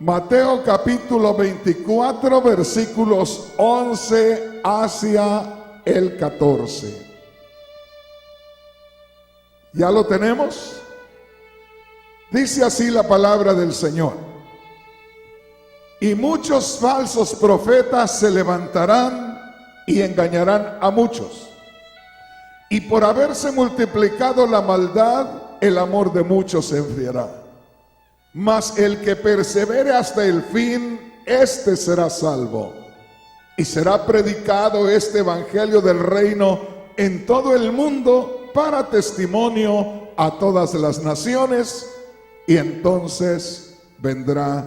Mateo capítulo 24, versículos 11 hacia el 14. ¿Ya lo tenemos? Dice así la palabra del Señor: y muchos falsos profetas se levantarán y engañarán a muchos. Y por haberse multiplicado la maldad, el amor de muchos se enfriará. Mas el que persevere hasta el fin, éste será salvo. Y será predicado este evangelio del reino en todo el mundo para testimonio a todas las naciones, y entonces vendrá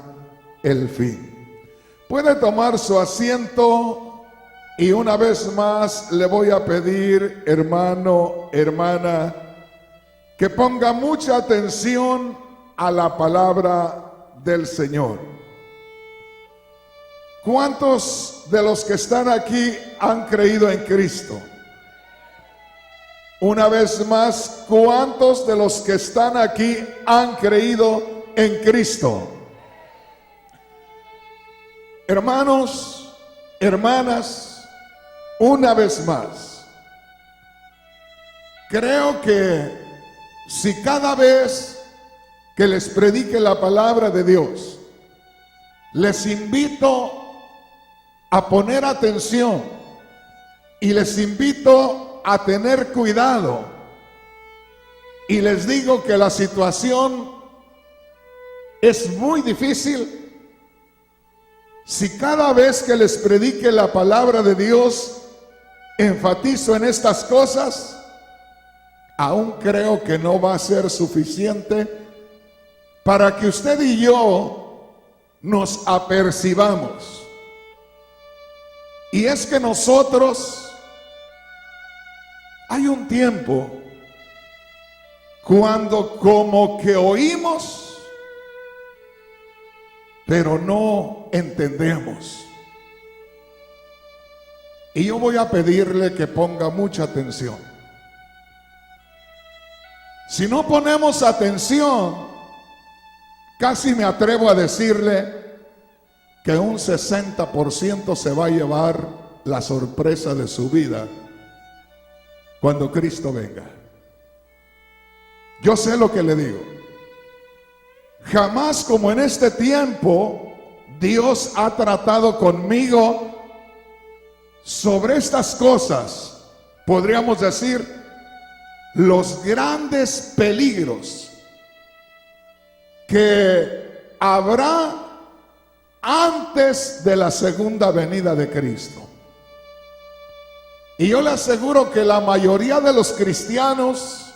el fin. Puede tomar su asiento, y una vez más le voy a pedir, hermano, hermana, que ponga mucha atención a la palabra del Señor. ¿Cuántos de los que están aquí han creído en Cristo? Una vez más, ¿cuántos de los que están aquí han creído en Cristo? Hermanos, hermanas, una vez más, creo que si cada vez que les predique la palabra de Dios, les invito a poner atención y les invito a tener cuidado, y les digo que la situación es muy difícil. Si cada vez que les predique la palabra de Dios enfatizo en estas cosas, aún creo que no va a ser suficiente para que usted y yo nos apercibamos. Y es que nosotros, hay un tiempo cuando como que oímos, pero no entendemos. Y yo voy a pedirle que ponga mucha atención. Si no ponemos atención, casi me atrevo a decirle que un 60% se va a llevar la sorpresa de su vida cuando Cristo venga. Yo sé lo que le digo. Jamás como en este tiempo Dios ha tratado conmigo sobre estas cosas. Podríamos decir, los grandes peligros que habrá antes de la segunda venida de Cristo. Y yo le aseguro que la mayoría de los cristianos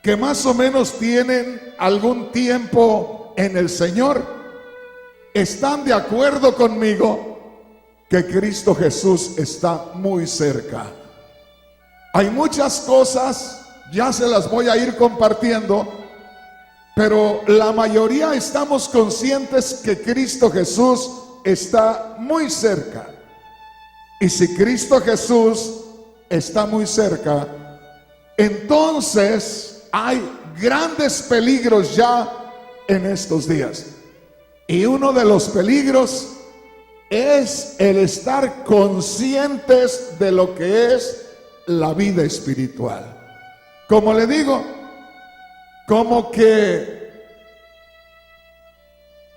que más o menos tienen algún tiempo en el Señor están de acuerdo conmigo que Cristo Jesús está muy cerca. Hay muchas cosas, ya se las voy a ir compartiendo, pero la mayoría estamos conscientes que Cristo Jesús está muy cerca. Y si Cristo Jesús está muy cerca, entonces hay grandes peligros ya en estos días. Y uno de los peligros es el estar conscientes de lo que es la vida espiritual. Como le digo, como que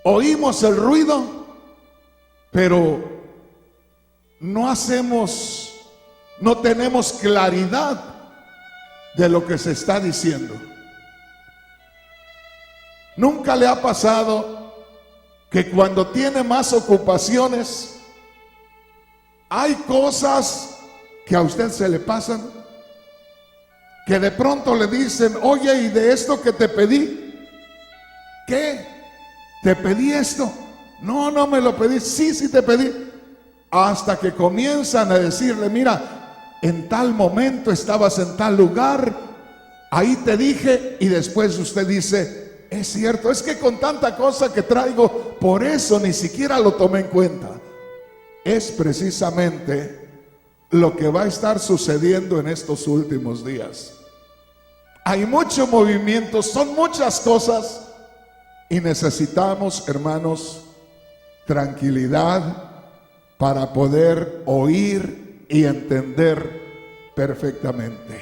oímos el ruido, pero no tenemos claridad de lo que se está diciendo. ¿Nunca le ha pasado que cuando tiene más ocupaciones hay cosas que a usted se le pasan? Que de pronto le dicen: oye, ¿y de esto que te pedí? ¿Qué? ¿Te pedí esto? No, no me lo pedí. Sí, sí te pedí. Hasta que comienzan a decirle: mira, en tal momento estabas en tal lugar, ahí te dije. Y después usted dice: es cierto, es que con tanta cosa que traigo, por eso ni siquiera lo tomé en cuenta. Es precisamente lo que va a estar sucediendo en estos últimos días. Hay mucho movimiento, son muchas cosas, y necesitamos, hermanos, tranquilidad para poder oír y entender perfectamente.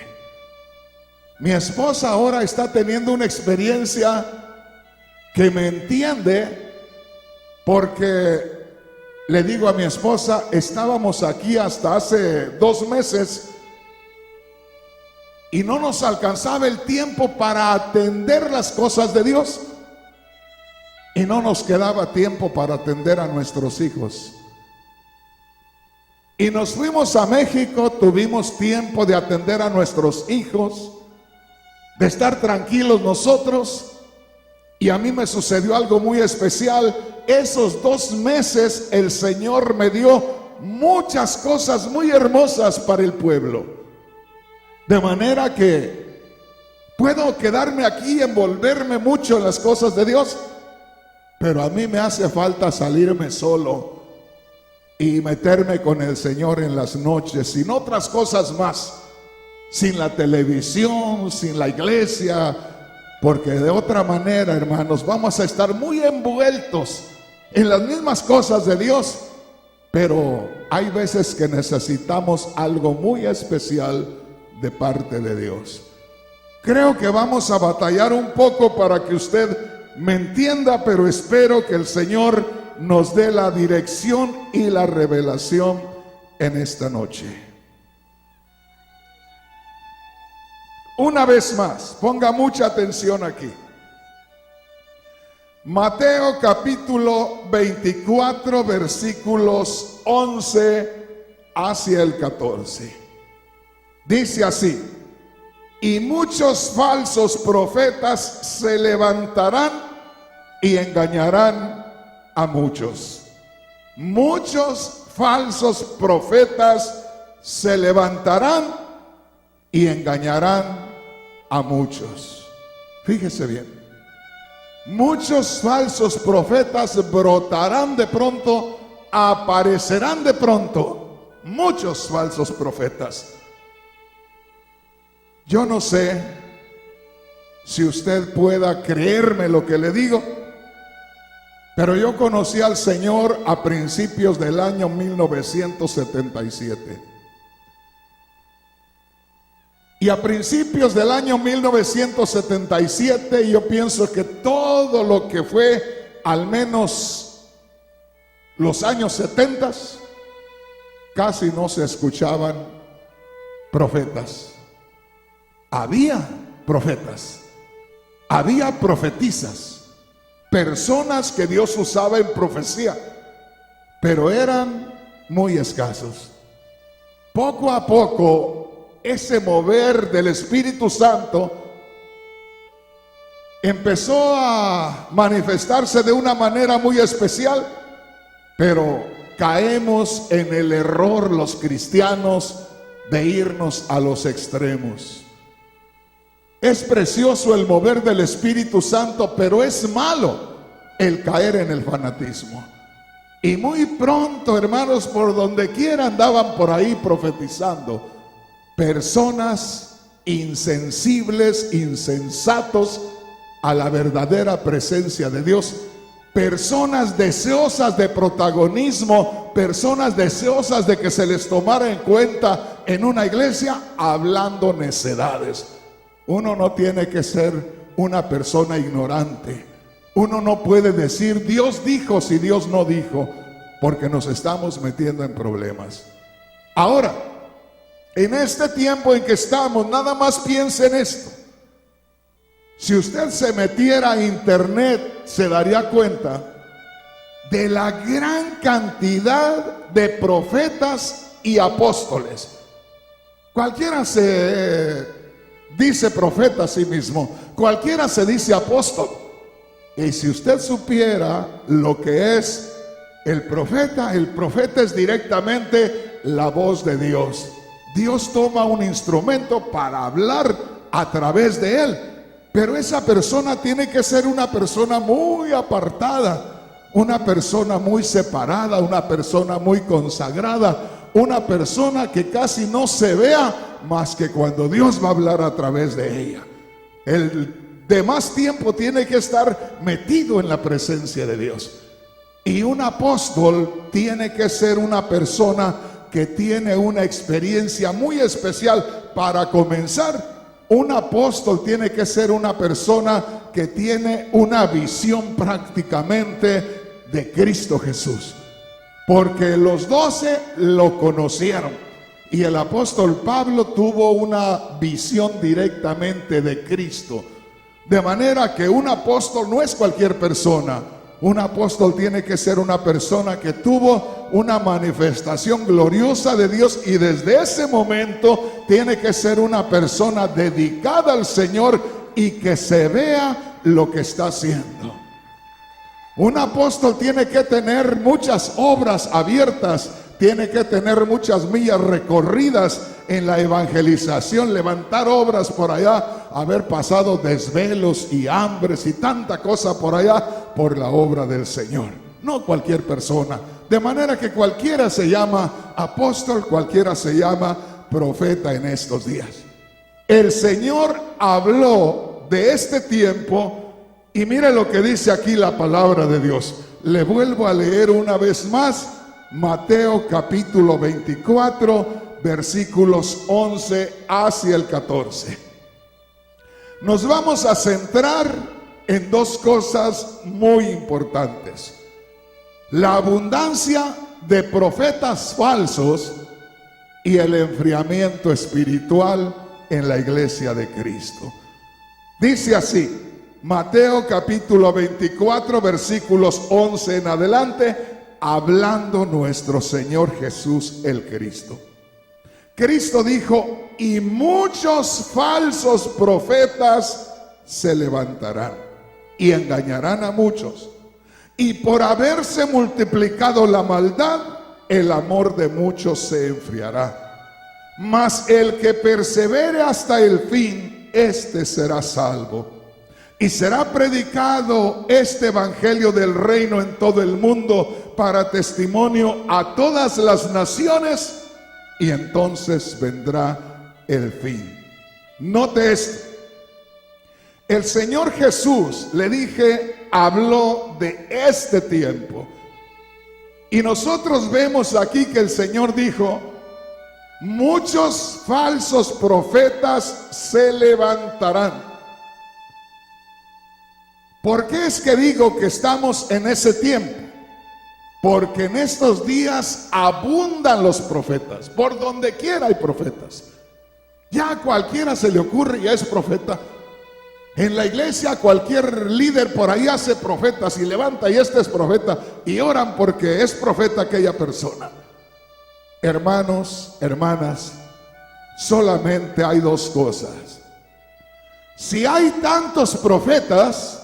Mi esposa ahora está teniendo una experiencia que me entiende, porque le digo a mi esposa, estábamos aquí hasta hace 2 meses y no nos alcanzaba el tiempo para atender las cosas de Dios, y no nos quedaba tiempo para atender a nuestros hijos. Y nos fuimos a México, tuvimos tiempo de atender a nuestros hijos, de estar tranquilos nosotros. Y a mí me sucedió algo muy especial. Esos 2 meses el Señor me dio muchas cosas muy hermosas para el pueblo, de manera que puedo quedarme aquí y envolverme mucho en las cosas de Dios, pero a mí me hace falta salirme solo y meterme con el Señor en las noches, sin otras cosas más, sin la televisión, sin la iglesia, porque de otra manera, hermanos, vamos a estar muy envueltos en las mismas cosas de Dios, pero hay veces que necesitamos algo muy especial de parte de Dios. Creo que vamos a batallar un poco para que usted me entienda, pero espero que el Señor nos dé la dirección y la revelación en esta noche. Una vez más, ponga mucha atención aquí. Mateo capítulo 24, versículos 11 hacia el 14. Dice así: y muchos falsos profetas se levantarán y engañarán a muchos. Muchos falsos profetas se levantarán y engañarán a muchos. Fíjese bien, muchos falsos profetas brotarán de pronto, aparecerán de pronto, muchos falsos profetas. Yo no sé si usted pueda creerme lo que le digo, pero yo conocí al Señor a principios del año 1977. Y a principios del año 1977 yo pienso que todo lo que fue al menos los años 70 casi no se escuchaban profetas. Había profetas, había profetisas, personas que Dios usaba en profecía, pero eran muy escasos. Poco a poco, ese mover del Espíritu Santo empezó a manifestarse de una manera muy especial, pero caemos en el error los cristianos de irnos a los extremos. Es precioso el mover del Espíritu Santo, pero es malo el caer en el fanatismo. Y muy pronto, hermanos, por donde quiera andaban por ahí profetizando personas insensibles, insensatos a la verdadera presencia de Dios, personas deseosas de protagonismo, personas deseosas de que se les tomara en cuenta en una iglesia, hablando necedades. Uno no tiene que ser una persona ignorante. Uno no puede decir Dios dijo si Dios no dijo, porque nos estamos metiendo en problemas. Ahora, en este tiempo en que estamos, nada más piense en esto. Si usted se metiera a internet, se daría cuenta de la gran cantidad de profetas y apóstoles. Cualquiera se dice profeta a sí mismo, cualquiera se dice apóstol. Y si usted supiera lo que es el profeta es directamente la voz de Dios. Dios toma un instrumento para hablar a través de él, pero esa persona tiene que ser una persona muy apartada, una persona muy separada, una persona muy consagrada, una persona que casi no se vea más que cuando Dios va a hablar a través de ella. El demás tiempo tiene que estar metido en la presencia de Dios. Y un apóstol tiene que ser una persona que tiene una experiencia muy especial. Para comenzar, un apóstol tiene que ser una persona que tiene una visión prácticamente de Cristo Jesús. Porque los 12 lo conocieron y el apóstol Pablo tuvo una visión directamente de Cristo. De manera que un apóstol no es cualquier persona. Un apóstol tiene que ser una persona que tuvo una manifestación gloriosa de Dios y desde ese momento tiene que ser una persona dedicada al Señor y que se vea lo que está haciendo. Un apóstol tiene que tener muchas obras abiertas, tiene que tener muchas millas recorridas en la evangelización, levantar obras por allá, haber pasado desvelos y hambres y tanta cosa por allá por la obra del Señor. No cualquier persona. De manera que cualquiera se llama apóstol, cualquiera se llama profeta en estos días. El Señor habló de este tiempo. Y mire lo que dice aquí la palabra de Dios. Le vuelvo a leer una vez más Mateo capítulo 24, versículos 11 hacia el 14. Nos vamos a centrar en dos cosas muy importantes: la abundancia de profetas falsos y el enfriamiento espiritual en la iglesia de Cristo. Dice así, Mateo capítulo 24, versículos 11 en adelante, hablando nuestro Señor Jesús el Cristo. Cristo dijo: y muchos falsos profetas se levantarán y engañarán a muchos. Y por haberse multiplicado la maldad, el amor de muchos se enfriará. Mas el que persevere hasta el fin, éste será salvo. Y será predicado este evangelio del reino en todo el mundo para testimonio a todas las naciones, y entonces vendrá el fin. Note esto. El Señor Jesús, le dije, habló de este tiempo. Y nosotros vemos aquí que el Señor dijo: muchos falsos profetas se levantarán. ¿Por qué es que digo que estamos en ese tiempo? Porque en estos días abundan los profetas. Por donde quiera hay profetas. Ya a cualquiera se le ocurre y ya es profeta. En la iglesia cualquier líder por ahí hace profetas y levanta y este es profeta. Y oran porque es profeta aquella persona. Hermanos, hermanas, solamente hay dos cosas. Si hay tantos profetas,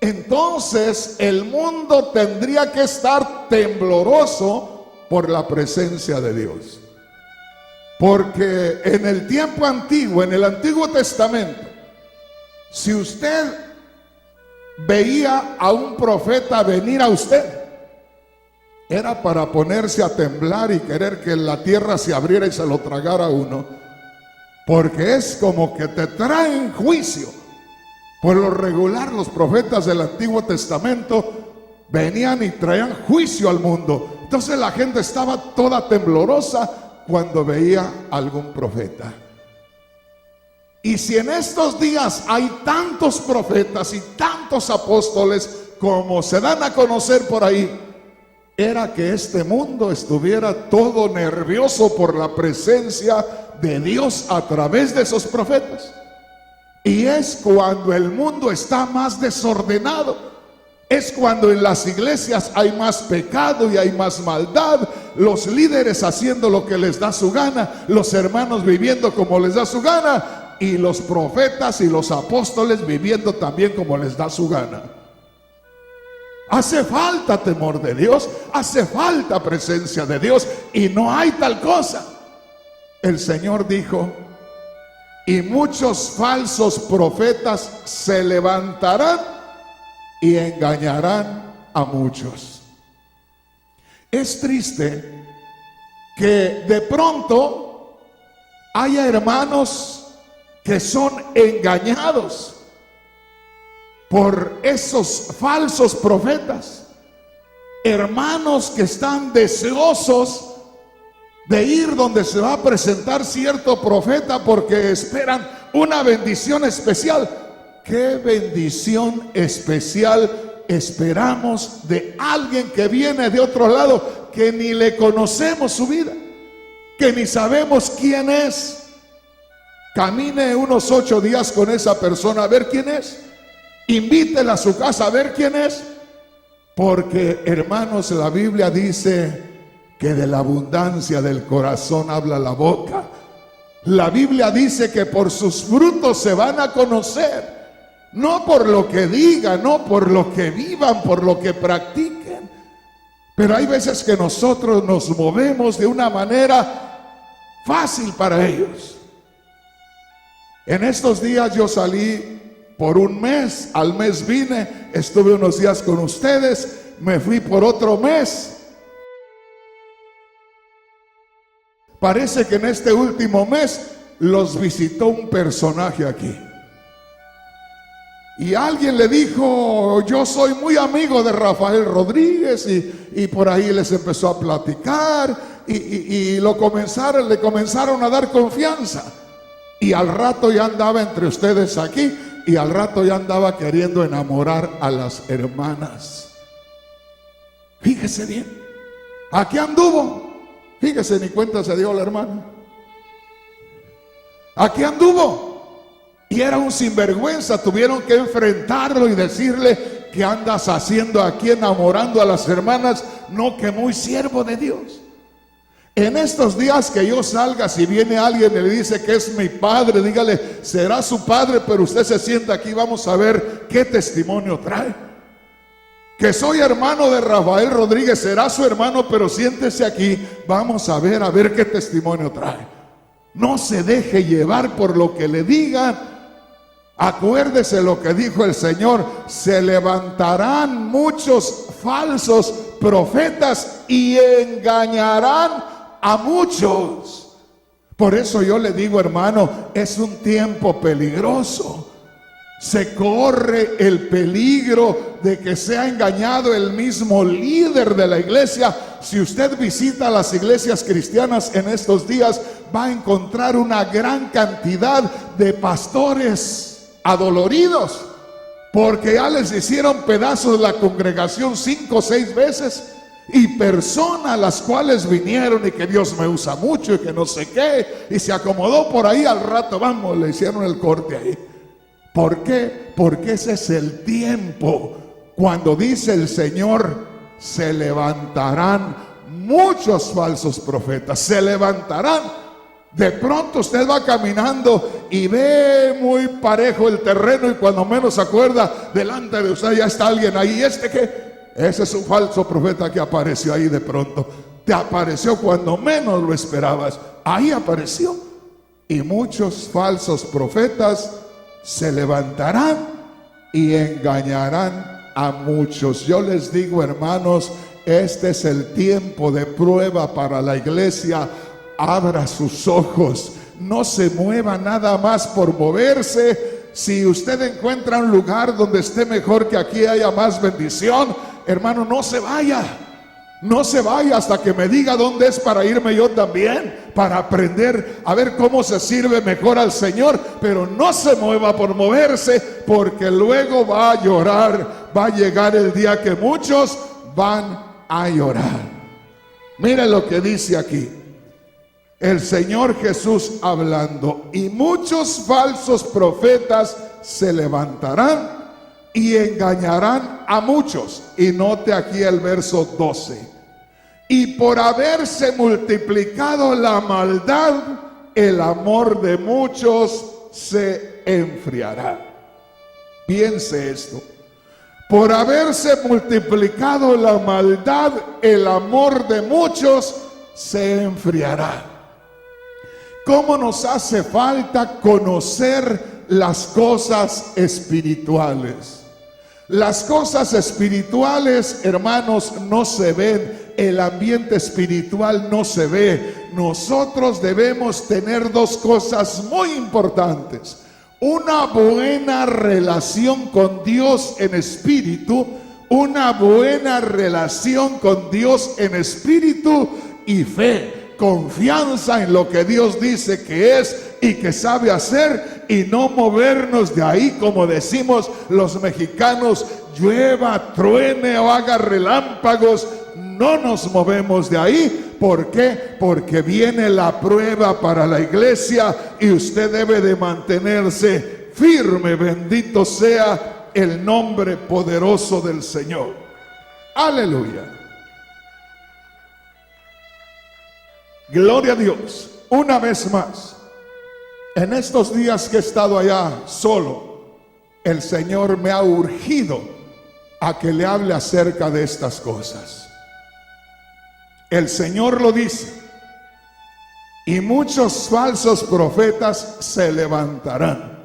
entonces el mundo tendría que estar tembloroso por la presencia de Dios. Porque en el tiempo antiguo, en el Antiguo Testamento, si usted veía a un profeta venir a usted, era para ponerse a temblar y querer que la tierra se abriera y se lo tragara a uno. Porque es como que te traen juicio. Por lo regular, los profetas del Antiguo Testamento venían y traían juicio al mundo. Entonces la gente estaba toda temblorosa cuando veía algún profeta. Y si en estos días hay tantos profetas y tantos apóstoles como se dan a conocer por ahí, era que este mundo estuviera todo nervioso por la presencia de Dios a través de esos profetas. Y es cuando el mundo está más desordenado, es cuando en las iglesias hay más pecado y hay más maldad, los líderes haciendo lo que les da su gana, los hermanos viviendo como les da su gana, y los profetas y los apóstoles viviendo también como les da su gana. Hace falta temor de Dios, hace falta presencia de Dios, y no hay tal cosa. El Señor dijo: y muchos falsos profetas se levantarán y engañarán a muchos. Es triste que de pronto haya hermanos que son engañados por esos falsos profetas. hermanos que están deseosos de ir donde se va a presentar cierto profeta porque esperan una bendición especial. ¿Qué bendición especial esperamos de alguien que viene de otro lado, que ni le conocemos su vida, que ni sabemos quién es? Camine unos 8 días con esa persona a ver quién es. Invítela a su casa a ver quién es. Porque, hermanos, la Biblia dice que de la abundancia del corazón habla la boca. La Biblia dice que por sus frutos se van a conocer. No por lo que digan, no por lo que vivan, por lo que practiquen. Pero hay veces que nosotros nos movemos de una manera fácil para ellos. En estos días yo salí por un mes, al mes vine, estuve unos días con ustedes, me fui por otro mes. Parece que en este último mes los visitó un personaje aquí. Y alguien le dijo: yo soy muy amigo de Rafael Rodríguez, y por ahí les empezó a platicar y le comenzaron a dar confianza. Y al rato ya andaba entre ustedes aquí, y al rato ya andaba queriendo enamorar a las hermanas. Fíjese bien, aquí anduvo. Fíjese, ni cuenta se dio la hermana. Aquí anduvo. Y era un sinvergüenza. Tuvieron que enfrentarlo y decirle: ¿qué andas haciendo aquí enamorando a las hermanas? No, que muy siervo de Dios. En estos días que yo salga, si viene alguien y le dice que es mi padre, dígale: será su padre, pero usted se sienta aquí, vamos a ver qué testimonio trae. Que soy hermano de Rafael Rodríguez, será su hermano, pero siéntese aquí, vamos a ver qué testimonio trae. No se deje llevar por lo que le digan. Acuérdese lo que dijo el Señor: se levantarán muchos falsos profetas y engañarán a muchos. Por eso yo le digo, hermano, es un tiempo peligroso. Se corre el peligro de que sea engañado el mismo líder de la iglesia. Si usted visita las iglesias cristianas en estos días, va a encontrar una gran cantidad de pastores adoloridos, porque ya les hicieron pedazos la congregación 5 o 6 veces, y personas las cuales vinieron y que Dios me usa mucho y que no sé qué, y se acomodó por ahí, al rato vamos, le hicieron el corte ahí. ¿Por qué? Porque ese es el tiempo cuando dice el Señor: se levantarán muchos falsos profetas, se levantarán. De pronto usted va caminando y ve muy parejo el terreno, y cuando menos se acuerda, delante de usted ya está alguien ahí. Ese es un falso profeta que apareció ahí de pronto. Te apareció cuando menos lo esperabas. Ahí apareció. Y muchos falsos profetas se levantarán y engañarán a muchos. Yo les digo, hermanos, este es el tiempo de prueba para la iglesia. Abra sus ojos, no se mueva nada más por moverse. Si usted encuentra un lugar donde esté mejor, que aquí haya más bendición, hermano, no se vaya. No se vaya hasta que me diga dónde es para irme yo también, para aprender a ver cómo se sirve mejor al Señor. Pero no se mueva por moverse, porque luego va a llorar. Va a llegar el día que muchos van a llorar. Mira lo que dice aquí el Señor Jesús hablando: y muchos falsos profetas se levantarán y engañarán a muchos. Y note aquí el verso 12: y por haberse multiplicado la maldad, el amor de muchos se enfriará. Piense esto: por haberse multiplicado la maldad, el amor de muchos se enfriará. ¿Cómo nos hace falta conocer las cosas espirituales? Las cosas espirituales, hermanos, no se ven. El ambiente espiritual no se ve. Nosotros debemos tener 2 cosas muy importantes: una buena relación con Dios en espíritu, una buena relación con Dios en espíritu y fe, confianza en lo que Dios dice que es y que sabe hacer, y no movernos de ahí, como decimos los mexicanos, llueva, truene o haga relámpagos. No nos movemos de ahí. ¿Por qué? Porque viene la prueba para la iglesia y usted debe de mantenerse firme. Bendito sea el nombre poderoso del Señor. Aleluya. Gloria a Dios. Una vez más, en estos días que he estado allá solo, el Señor me ha urgido a que le hable acerca de estas cosas. El Señor lo dice: y muchos falsos profetas se levantarán.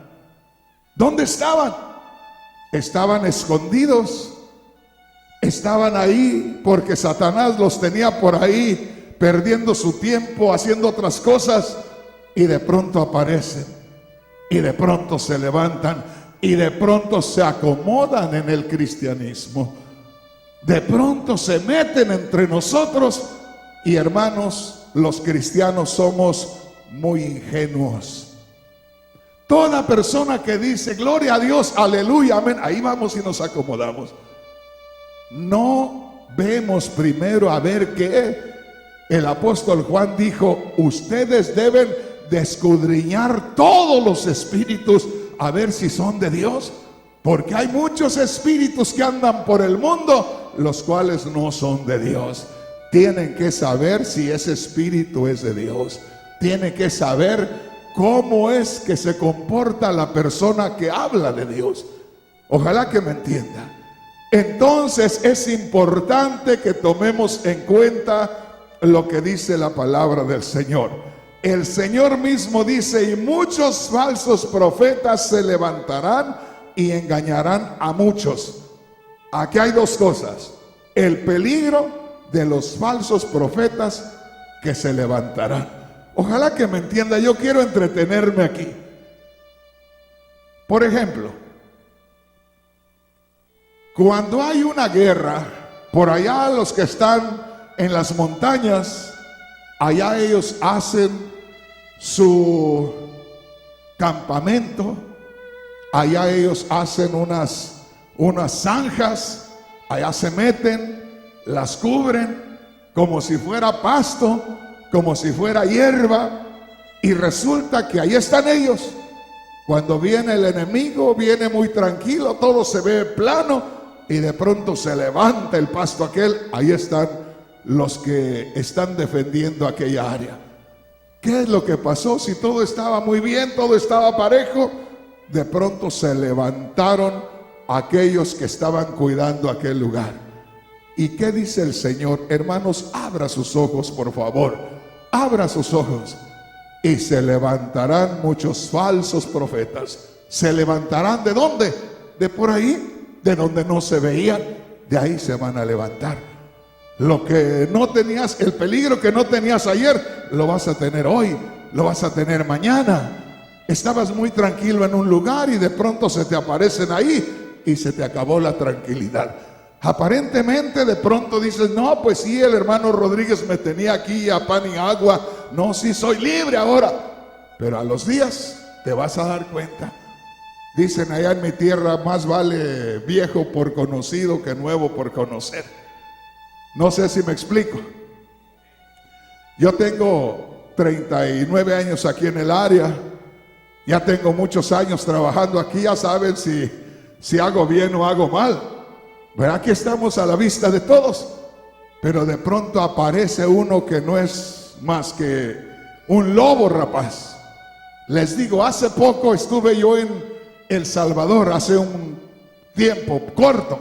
¿Dónde estaban? Estaban escondidos. Estaban ahí porque Satanás los tenía por ahí perdiendo su tiempo haciendo otras cosas, y de pronto aparecen, y de pronto se levantan, y de pronto se acomodan en el cristianismo. De pronto se meten entre nosotros. Y hermanos, los cristianos somos muy ingenuos. Toda persona que dice gloria a Dios, aleluya, amén, ahí vamos y nos acomodamos. No vemos primero a ver qué. El apóstol Juan dijo: ustedes deben de escudriñar todos los espíritus a ver si son de Dios, porque hay muchos espíritus que andan por el mundo, los cuales no son de Dios. Tienen que saber si ese espíritu es de Dios. Tienen que saber cómo es que se comporta la persona que habla de Dios. Ojalá que me entienda. Entonces es importante que tomemos en cuenta lo que dice la palabra del Señor. El Señor mismo dice: y muchos falsos profetas se levantarán y engañarán a muchos. Aquí hay dos cosas: el peligro de los falsos profetas que se levantarán. Ojalá que me entienda. Yo quiero entretenerme aquí. Por ejemplo, cuando hay una guerra, por allá los que están en las montañas, allá ellos hacen su campamento, allá ellos hacen unas zanjas, allá se meten, las cubren como si fuera pasto, como si fuera hierba, y resulta que ahí están ellos. Cuando viene el enemigo, viene muy tranquilo, todo se ve plano, y de pronto se levanta el pasto aquel. Ahí están los que están defendiendo aquella área. ¿Qué es lo que pasó? Si todo estaba muy bien, todo estaba parejo, de pronto se levantaron aquellos que estaban cuidando aquel lugar. ¿Y qué dice el Señor? Hermanos, abra sus ojos, por favor. Abra sus ojos. Y se levantarán muchos falsos profetas. ¿Se levantarán de dónde? De por ahí, de donde no se veían. De ahí se van a levantar. Lo que no tenías, el peligro que no tenías ayer, lo vas a tener hoy, lo vas a tener mañana. Estabas muy tranquilo en un lugar y de pronto se te aparecen ahí y se te acabó la tranquilidad. Aparentemente de pronto dices: no, pues sí, el hermano Rodríguez me tenía aquí a pan y agua. No, sí, soy libre ahora. Pero a los días te vas a dar cuenta. Dicen allá en mi tierra: más vale viejo por conocido que nuevo por conocer. No sé si me explico. Yo tengo 39 años aquí en el área. Ya tengo muchos años trabajando aquí. Ya saben si hago bien o hago mal. ¿Verdad que estamos a la vista de todos? Pero de pronto aparece uno que no es más que un lobo rapaz. Les digo, hace poco estuve yo en El Salvador, hace un tiempo corto.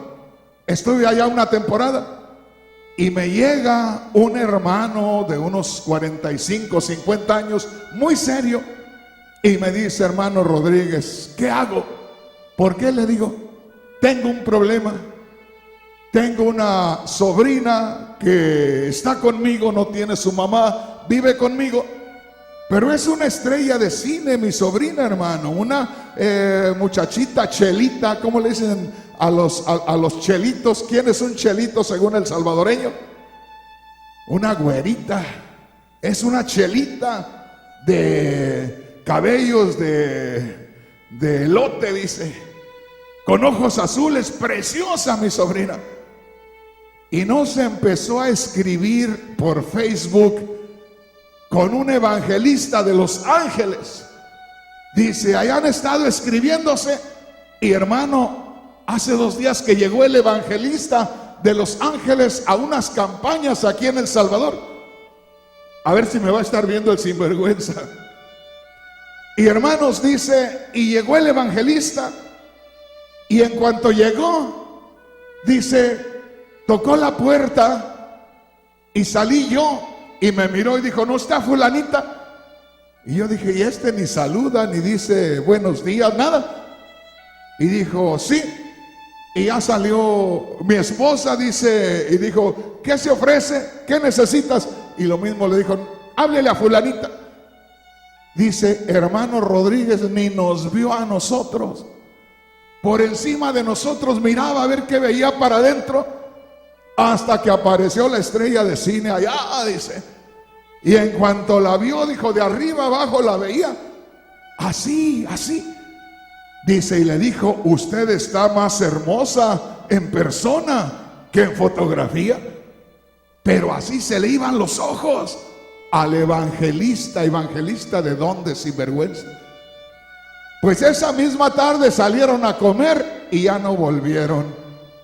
Estuve allá una temporada y me llega un hermano de unos 45, 50 años, muy serio, y me dice: hermano Rodríguez, ¿qué hago? ¿Por qué? Le digo: tengo un problema. Tengo una sobrina que está conmigo, no tiene su mamá, vive conmigo, pero es una estrella de cine, mi sobrina, hermano, una muchachita chelita, ¿cómo le dicen a los chelitos. ¿Quién es un chelito según el salvadoreño? Una güerita. Es una chelita de cabellos de elote, dice, con ojos azules, preciosa mi sobrina. Y no se empezó a escribir por Facebook con un evangelista de Los Ángeles. Dice, ahí han estado escribiéndose. Y hermano, hace 2 días que llegó el evangelista de Los Ángeles a unas campañas aquí en El Salvador. A ver si me va a estar viendo el sinvergüenza. Y hermanos, dice, y llegó el evangelista. Y en cuanto llegó, dice, tocó la puerta y salí yo. Y me miró y dijo, ¿no está fulanita? Y yo dije, y este ni saluda, ni dice buenos días, nada. Y dijo, sí. Y ya salió mi esposa, dice, y dijo, ¿qué se ofrece? ¿Qué necesitas? Y lo mismo le dijo, háblele a fulanita. Dice, hermano Rodríguez ni nos vio a nosotros. Por encima de nosotros miraba a ver qué veía para adentro, hasta que apareció la estrella de cine allá, dice. Y en cuanto la vio, dijo, de arriba abajo la veía, así, así. Dice, y le dijo, usted está más hermosa en persona que en fotografía. Pero así se le iban los ojos al evangelista. ¿Evangelista de dónde, sinvergüenza? Pues esa misma tarde salieron a comer y ya no volvieron.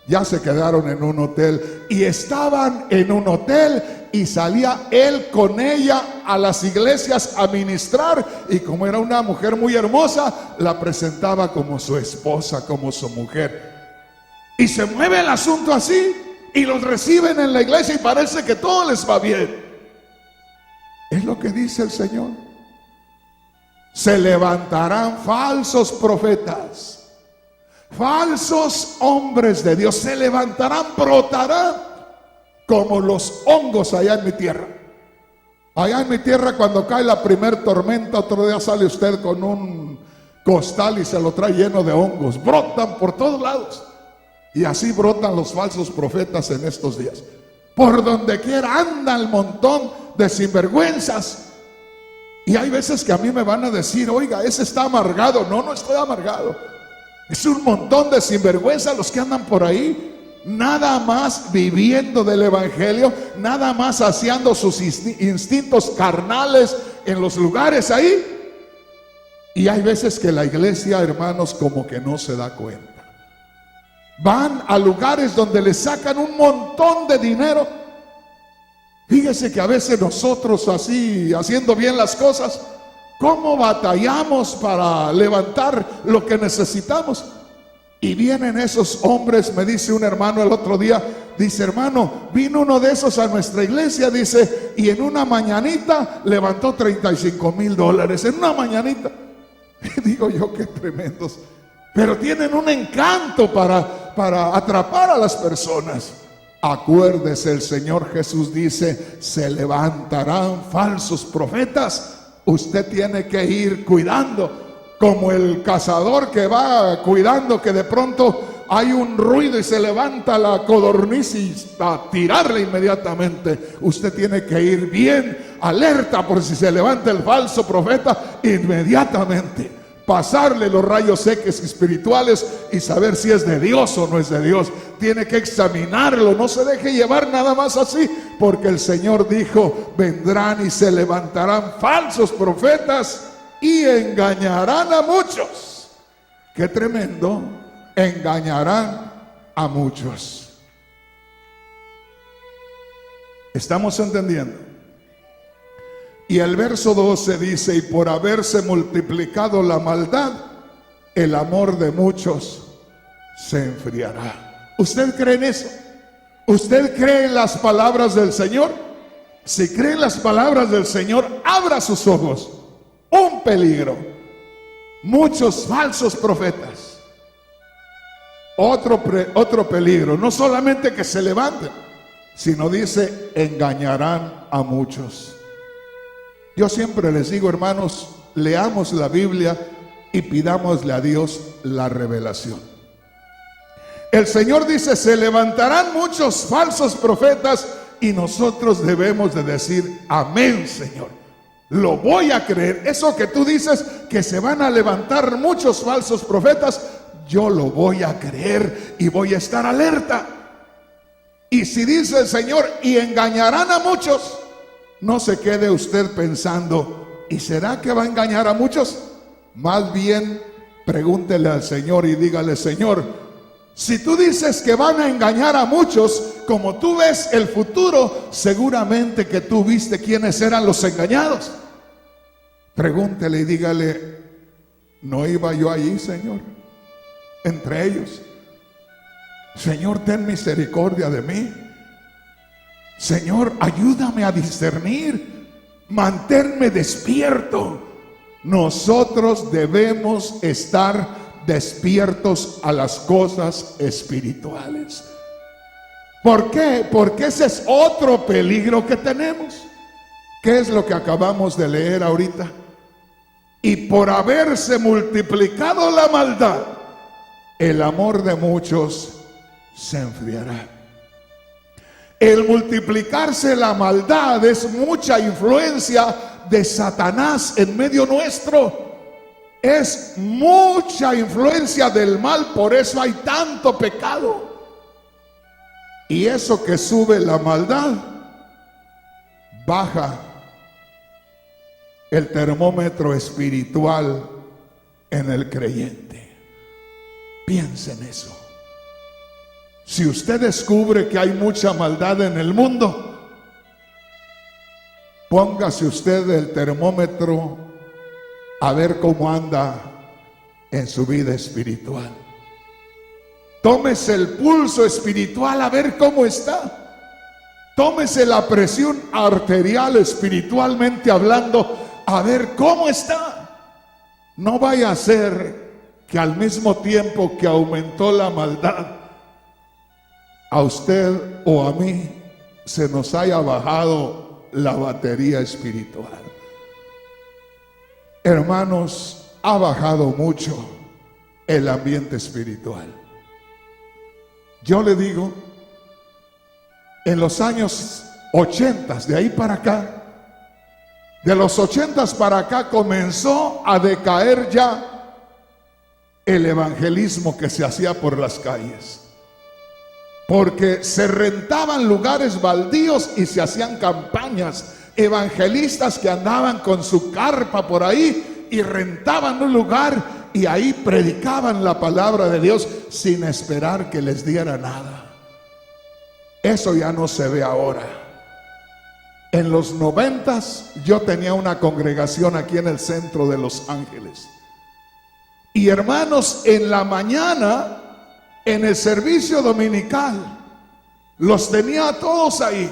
Ya se quedaron en un hotel. Y estaban en un hotel y salía él con ella a las iglesias a ministrar. Y como era una mujer muy hermosa, la presentaba como su esposa, como su mujer. Y se mueve el asunto así. Y los reciben en la iglesia y parece que todo les va bien. Es lo que dice el Señor. Se levantarán falsos profetas, falsos hombres de Dios. Se levantarán, brotarán como los hongos allá en mi tierra. Allá en mi tierra, cuando cae la primer tormenta, otro día sale usted con un costal y se lo trae lleno de hongos. Brotan por todos lados. Y así brotan los falsos profetas en estos días. Por donde quiera anda el montón de sinvergüenzas. Y hay veces que a mí me van a decir, oiga, ese está amargado. No, no estoy amargado. Es un montón de sinvergüenzas los que andan por ahí, nada más viviendo del evangelio, nada más saciando sus instintos carnales en los lugares ahí. Y hay veces que la iglesia, hermanos, como que no se da cuenta. Van a lugares donde le sacan un montón de dinero. Fíjese que a veces nosotros así, haciendo bien las cosas, ¿cómo batallamos para levantar lo que necesitamos? Y vienen esos hombres, me dice un hermano el otro día, dice, hermano, vino uno de esos a nuestra iglesia, dice, y en una mañanita levantó $35,000, en una mañanita. Y digo yo, qué tremendos. Pero tienen un encanto para atrapar a las personas. Acuérdese, el Señor Jesús dice, se levantarán falsos profetas. Usted tiene que ir cuidando, como el cazador que va cuidando, que de pronto hay un ruido y se levanta la codorniz y a tirarle inmediatamente. Usted tiene que ir bien alerta por si se levanta el falso profeta, inmediatamente pasarle los rayos X espirituales y saber si es de Dios o no es de Dios. Tiene que examinarlo, no se deje llevar nada más así, porque el Señor dijo, vendrán y se levantarán falsos profetas y engañarán a muchos. Qué tremendo, engañarán a muchos. ¿Estamos entendiendo? Y el verso 12 dice, y por haberse multiplicado la maldad, el amor de muchos se enfriará. ¿Usted cree en eso? ¿Usted cree en las palabras del Señor? Si cree en las palabras del Señor, abra sus ojos. Un peligro. Muchos falsos profetas. Otro peligro. No solamente que se levanten, sino dice, engañarán a muchos. Yo siempre les digo, hermanos, leamos la Biblia y pidámosle a Dios la revelación. El Señor dice, se levantarán muchos falsos profetas y nosotros debemos de decir, amén, Señor. Lo voy a creer. Eso que tú dices, que se van a levantar muchos falsos profetas, yo lo voy a creer y voy a estar alerta. Y si dice el Señor, y engañarán a muchos, no se quede usted pensando, ¿y será que va a engañar a muchos? Más bien, pregúntele al Señor y dígale, Señor, si tú dices que van a engañar a muchos, como tú ves el futuro, seguramente que tú viste quiénes eran los engañados. Pregúntele y dígale, ¿no iba yo allí, Señor? Entre ellos. Señor, ten misericordia de mí. Señor, ayúdame a discernir, manténme despierto. Nosotros debemos estar despiertos a las cosas espirituales. ¿Por qué? Porque ese es otro peligro que tenemos. ¿Qué es lo que acabamos de leer ahorita? Y por haberse multiplicado la maldad, el amor de muchos se enfriará. El multiplicarse la maldad es mucha influencia de Satanás en medio nuestro. Es mucha influencia del mal, por eso hay tanto pecado. Y eso que sube la maldad, baja el termómetro espiritual en el creyente. Piensa en eso. Si usted descubre que hay mucha maldad en el mundo, póngase usted el termómetro a ver cómo anda en su vida espiritual. Tómese el pulso espiritual a ver cómo está. Tómese la presión arterial espiritualmente hablando a ver cómo está. No vaya a ser que al mismo tiempo que aumentó la maldad, a usted o a mí se nos haya bajado la batería espiritual. Hermanos, ha bajado mucho el ambiente espiritual. Yo le digo, en los años 80, de ahí para acá, de los 80 para acá comenzó a decaer ya el evangelismo que se hacía por las calles, porque se rentaban lugares baldíos y se hacían campañas. Evangelistas que andaban con su carpa por ahí y rentaban un lugar y ahí predicaban la palabra de Dios sin esperar que les diera nada. Eso ya no se ve ahora. En los 90s yo tenía una congregación aquí en el centro de Los Ángeles. Y hermanos, en la mañana, en el servicio dominical, los tenía a todos ahí.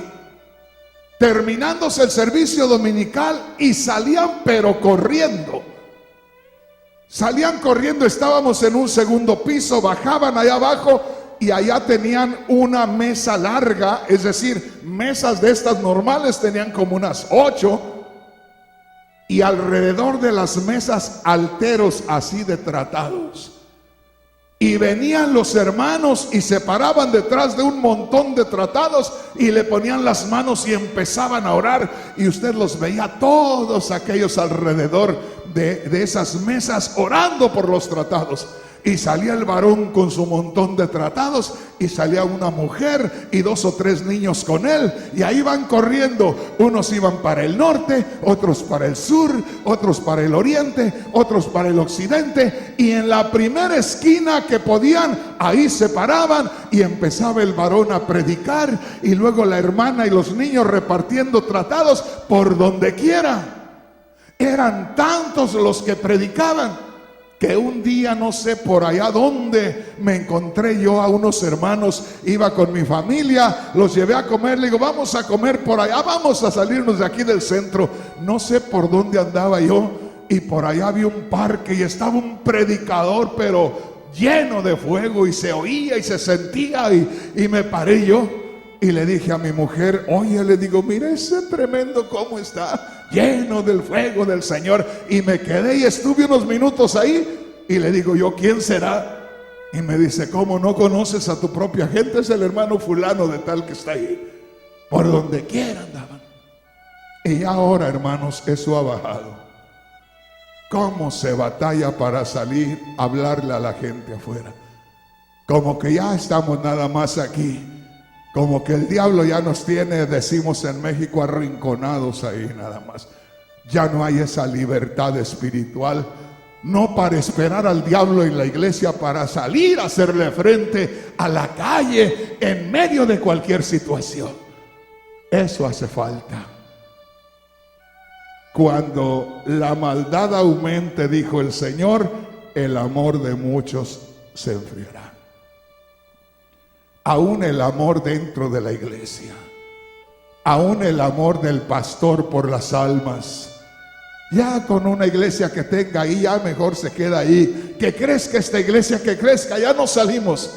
Terminándose el servicio dominical y salían pero corriendo. Salían corriendo, estábamos en un segundo piso, bajaban allá abajo y allá tenían una mesa larga, es decir, mesas de estas normales tenían como unas 8 y alrededor de las mesas alteros así de tratados. Y venían los hermanos y se paraban detrás de un montón de tratados y le ponían las manos y empezaban a orar. Y usted los veía todos aquellos alrededor de esas mesas orando por los tratados. Y salía el varón con su montón de tratados y salía una mujer y 2 o 3 niños con él, y ahí van corriendo. Unos iban para el norte, otros para el sur, otros para el oriente, otros para el occidente, y en la primera esquina que podían, ahí se paraban y empezaba el varón a predicar, y luego la hermana y los niños repartiendo tratados por donde quiera. Eran tantos los que predicaban que un día, no sé por allá dónde, me encontré yo a unos hermanos, iba con mi familia, los llevé a comer, le digo, vamos a comer por allá, vamos a salirnos de aquí del centro. No sé por dónde andaba yo, y por allá había un parque y estaba un predicador, pero lleno de fuego, y se oía y se sentía, y me paré yo y le dije a mi mujer, oye, le digo, mira ese tremendo cómo está, lleno del fuego del Señor. Y me quedé y estuve unos minutos ahí y le digo yo, ¿quién será? Y me dice, ¿cómo no conoces a tu propia gente? Es el hermano fulano de tal que está ahí. Por donde quiera andaban. Y ahora, hermanos, eso ha bajado. ¿Cómo se batalla para salir a hablarle a la gente afuera? Como que ya estamos nada más aquí. Como que el diablo ya nos tiene, decimos en México, arrinconados ahí nada más. Ya no hay esa libertad espiritual. No para esperar al diablo en la iglesia, para salir a hacerle frente a la calle en medio de cualquier situación. Eso hace falta. Cuando la maldad aumente, dijo el Señor, el amor de muchos se enfriará. Aún el amor dentro de la iglesia, aún el amor del pastor por las almas. Ya con una iglesia que tenga ahí, ya mejor se queda ahí. Que crezca esta iglesia, que crezca, ya no salimos.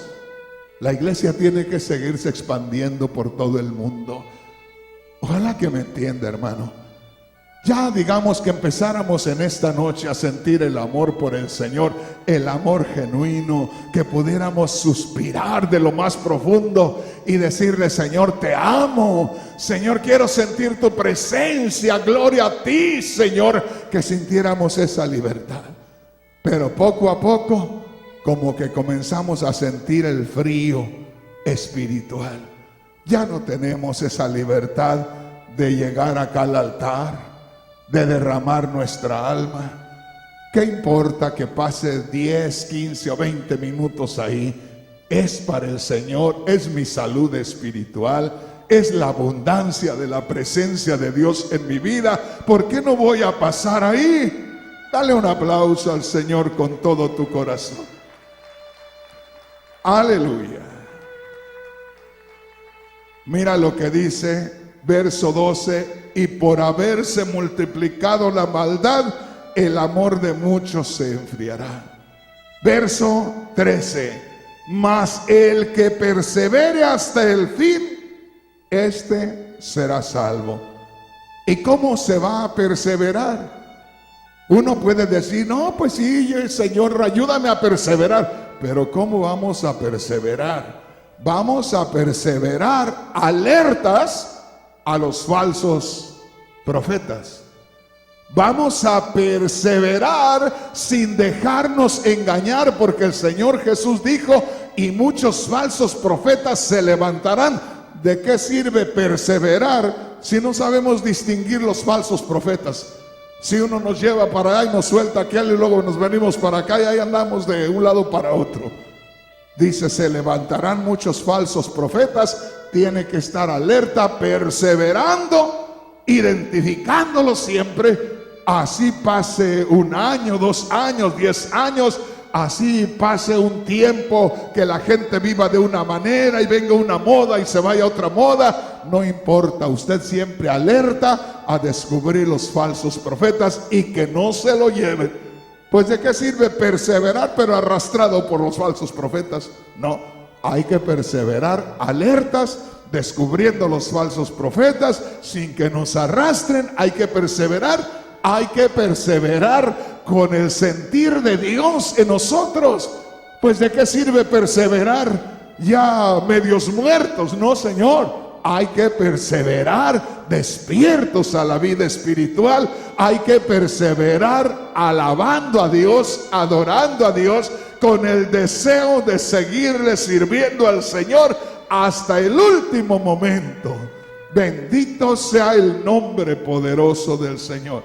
La iglesia tiene que seguirse expandiendo por todo el mundo. Ojalá que me entienda, hermano. Ya digamos que empezáramos en esta noche a sentir el amor por el Señor, el amor genuino, que pudiéramos suspirar de lo más profundo y decirle, Señor, te amo, Señor, quiero sentir tu presencia, gloria a ti, Señor, que sintiéramos esa libertad. Pero poco a poco, como que comenzamos a sentir el frío espiritual. Ya no tenemos esa libertad de llegar acá al altar, de derramar nuestra alma. ¿Qué importa que pase 10, 15 o 20 minutos ahí? Es para el Señor, es mi salud espiritual, es la abundancia de la presencia de Dios en mi vida. ¿Por qué no voy a pasar ahí? Dale un aplauso al Señor con todo tu corazón. Aleluya. Mira lo que dice verso 12, y por haberse multiplicado la maldad, el amor de muchos se enfriará. Verso 13, mas el que persevere hasta el fin, este será salvo. ¿Y cómo se va a perseverar? Uno puede decir, no, pues sí, Señor, ayúdame a perseverar. Pero ¿cómo vamos a perseverar? Vamos a perseverar alertas a los falsos profetas. Vamos a perseverar sin dejarnos engañar, porque el Señor Jesús dijo, y muchos falsos profetas se levantarán. ¿De qué sirve perseverar si no sabemos distinguir los falsos profetas? Si uno nos lleva para allá y nos suelta aquel y luego nos venimos para acá y ahí andamos de un lado para otro. Dice, se levantarán muchos falsos profetas. Tiene que estar alerta, perseverando, identificándolo siempre. Así pase 1 año, 2 años, 10 años, así pase un tiempo que la gente viva de una manera y venga una moda y se vaya a otra moda. No importa, usted siempre alerta a descubrir los falsos profetas y que no se lo lleven. Pues ¿de qué sirve perseverar pero arrastrado por los falsos profetas? No, hay que perseverar alertas, descubriendo los falsos profetas sin que nos arrastren. Hay que perseverar con el sentir de Dios en nosotros. Pues ¿de qué sirve perseverar ya medios muertos? No, Señor. Hay que perseverar despiertos a la vida espiritual. Hay que perseverar alabando a Dios, adorando a Dios, con el deseo de seguirle sirviendo al Señor hasta el último momento. Bendito sea el nombre poderoso del Señor.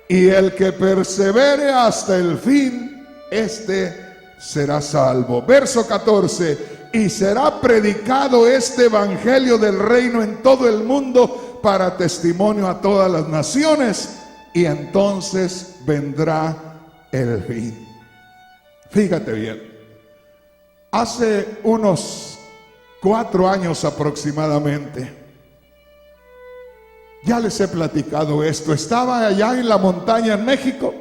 Y el que persevere hasta el fin, este será salvo. Verso 14. Y será predicado este evangelio del reino en todo el mundo para testimonio a todas las naciones, y entonces vendrá el fin. Fíjate bien, hace unos 4 años aproximadamente, ya les he platicado esto, estaba allá en la montaña en México,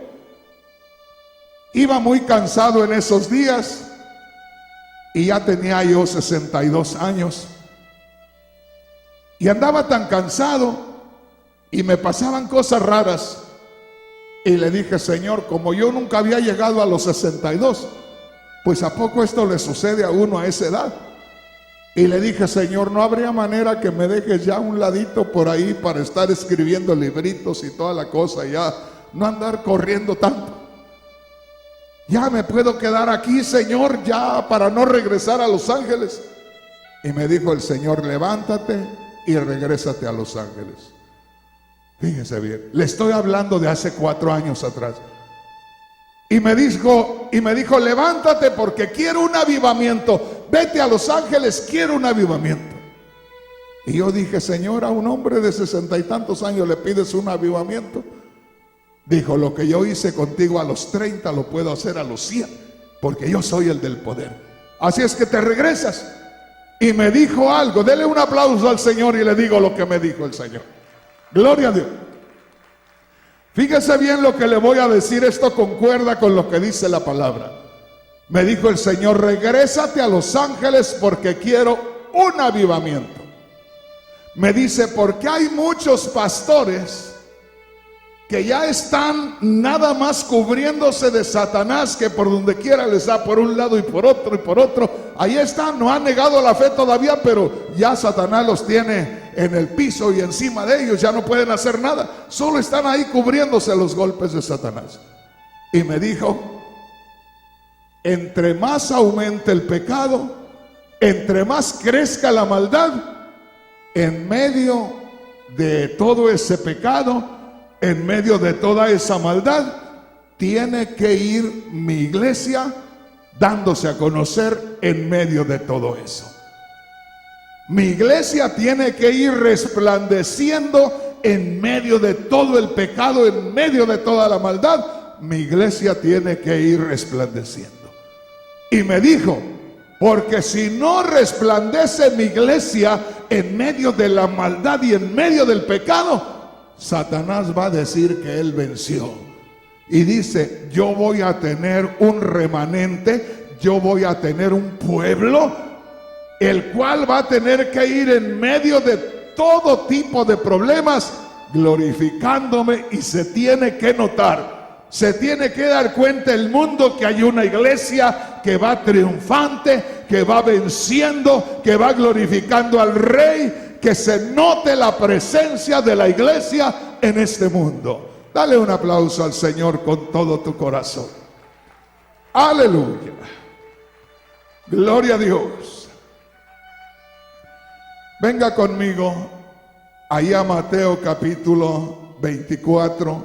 iba muy cansado en esos días, y ya tenía yo 62 años. Y andaba tan cansado y me pasaban cosas raras. Y le dije, Señor, como yo nunca había llegado a los 62, pues ¿a poco esto le sucede a uno a esa edad? Y le dije, Señor, ¿no habría manera que me dejes ya un ladito por ahí para estar escribiendo libritos y toda la cosa, ya no andar corriendo tanto? Ya me puedo quedar aquí, Señor, ya para no regresar a Los Ángeles. Y me dijo el Señor, levántate y regrésate a Los Ángeles. Fíjese bien, le estoy hablando de hace 4 años atrás. Y me dijo, levántate porque quiero un avivamiento. Vete a Los Ángeles, quiero un avivamiento. Y yo dije, Señor, a un hombre de 60 y tantos años le pides un avivamiento. Dijo, lo que yo hice contigo a los 30 lo puedo hacer a los 100, porque yo soy el del poder. Así es que te regresas. Y me dijo algo, dele un aplauso al Señor y le digo lo que me dijo el Señor. Gloria a Dios. Fíjese bien lo que le voy a decir, esto concuerda con lo que dice la palabra. Me dijo el Señor, regrésate a Los Ángeles porque quiero un avivamiento. Me dice, porque hay muchos pastores que ya están nada más cubriéndose de Satanás, que por donde quiera les da por un lado y por otro y por otro. Ahí están, no han negado la fe todavía, pero ya Satanás los tiene en el piso y encima de ellos, ya no pueden hacer nada. Solo están ahí cubriéndose los golpes de Satanás. Y me dijo, entre más aumente el pecado, entre más crezca la maldad, en medio de todo ese pecado, en medio de toda esa maldad, tiene que ir mi iglesia dándose a conocer en medio de todo eso. Mi iglesia tiene que ir resplandeciendo en medio de todo el pecado, en medio de toda la maldad. Mi iglesia tiene que ir resplandeciendo. Y me dijo, porque si no resplandece mi iglesia en medio de la maldad y en medio del pecado, Satanás va a decir que él venció. Y dice, yo voy a tener un remanente, yo voy a tener un pueblo, el cual va a tener que ir en medio de todo tipo de problemas, glorificándome, y se tiene que notar, se tiene que dar cuenta el mundo que hay una iglesia que va triunfante, que va venciendo, que va glorificando al Rey. Que se note la presencia de la iglesia en este mundo. Dale un aplauso al Señor con todo tu corazón. Aleluya. Gloria a Dios. Venga conmigo ahí a Mateo capítulo 24,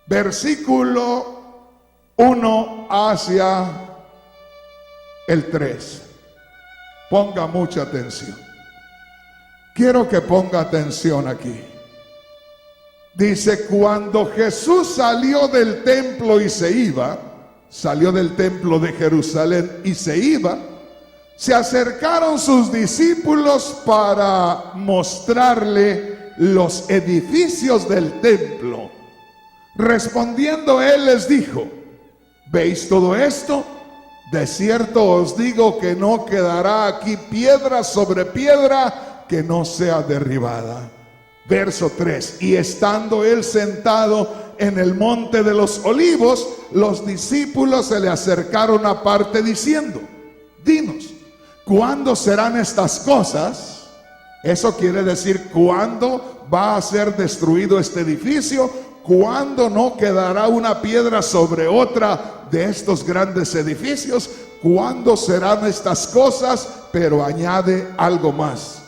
versículo 1 hacia el 3. Ponga mucha atención. Quiero que ponga atención aquí. Dice, cuando Jesús salió del templo y se iba, salió del templo de Jerusalén y se iba, se acercaron sus discípulos para mostrarle los edificios del templo. Respondiendo él les dijo, ¿veis todo esto? De cierto os digo que no quedará aquí piedra sobre piedra que no sea derribada. Verso 3. Y estando él sentado en el monte de los olivos, los discípulos se le acercaron aparte diciendo, dinos, ¿cuándo serán estas cosas? Eso quiere decir, ¿cuándo va a ser destruido este edificio? ¿Cuándo no quedará una piedra sobre otra de estos grandes edificios? ¿Cuándo serán estas cosas? Pero añade algo más.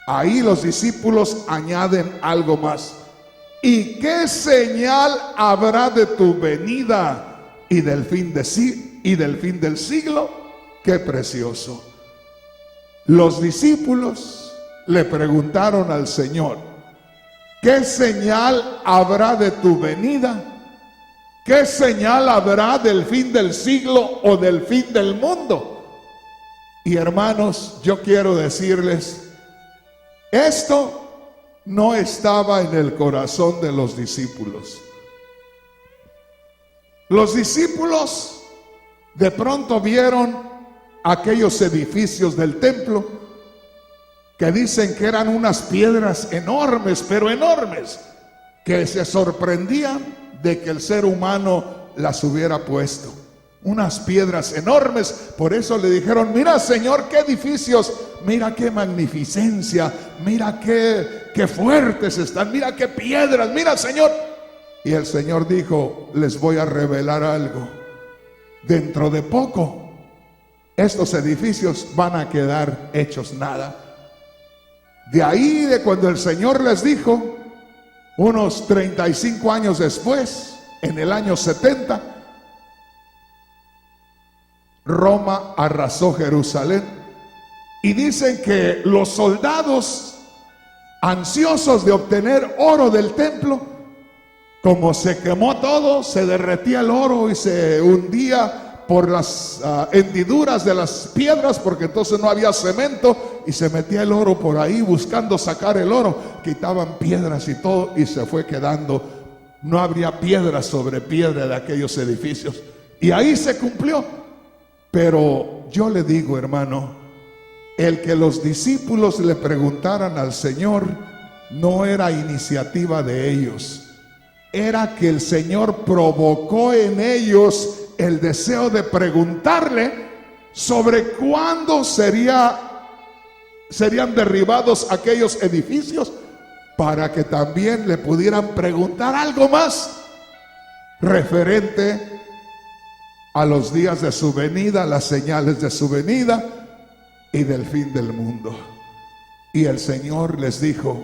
Ahí los discípulos añaden algo más. ¿Y qué señal habrá de tu venida y del fin del siglo? Qué precioso. Los discípulos le preguntaron al Señor, ¿qué señal habrá de tu venida? ¿Qué señal habrá del fin del siglo o del fin del mundo? Y hermanos, yo quiero decirles, esto no estaba en el corazón de los discípulos. Los discípulos de pronto vieron aquellos edificios del templo que dicen que eran unas piedras enormes, pero enormes, que se sorprendían de que el ser humano las hubiera puesto. unas piedras enormes. Por eso le dijeron: mira, Señor, qué edificios, mira qué magnificencia, mira qué fuertes están, mira qué piedras, mira, Señor. Y el Señor dijo: les voy a revelar algo. Dentro de poco estos edificios van a quedar hechos nada. De ahí, de cuando el Señor les dijo, unos 35 años después, en el año 70, Roma arrasó Jerusalén. Y dicen que los soldados, ansiosos de obtener oro del templo, como se quemó todo, se derretía el oro y se hundía por las hendiduras de las piedras, porque entonces no había cemento, y se metía el oro por ahí buscando sacar el oro. Quitaban piedras y todo, y se fue quedando. No habría piedra sobre piedra de aquellos edificios. Y ahí se cumplió. Pero yo le digo, hermano, el que los discípulos le preguntaran al Señor no era iniciativa de ellos. Era que el Señor provocó en ellos el deseo de preguntarle sobre cuándo serían derribados aquellos edificios, para que también le pudieran preguntar algo más referente a los días de su venida, las señales de su venida y del fin del mundo. Y el Señor les dijo: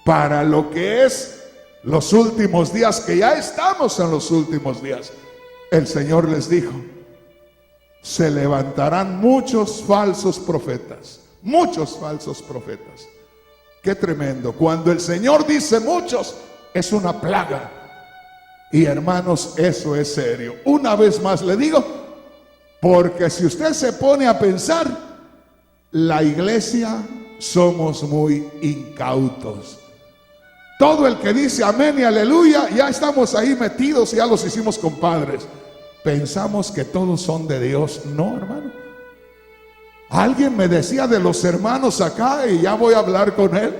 para lo que es los últimos días, que ya estamos en los últimos días, el Señor les dijo: se levantarán muchos falsos profetas. Muchos falsos profetas. Qué tremendo. Cuando el Señor dice muchos, es una plaga. Y hermanos, eso es serio. Una vez más le digo, porque si usted se pone a pensar, la iglesia somos muy incautos. Todo el que dice amén y aleluya, ya estamos ahí metidos y ya los hicimos compadres. Pensamos que todos son de Dios. No, hermano. Alguien me decía de los hermanos acá, y ya voy a hablar con él.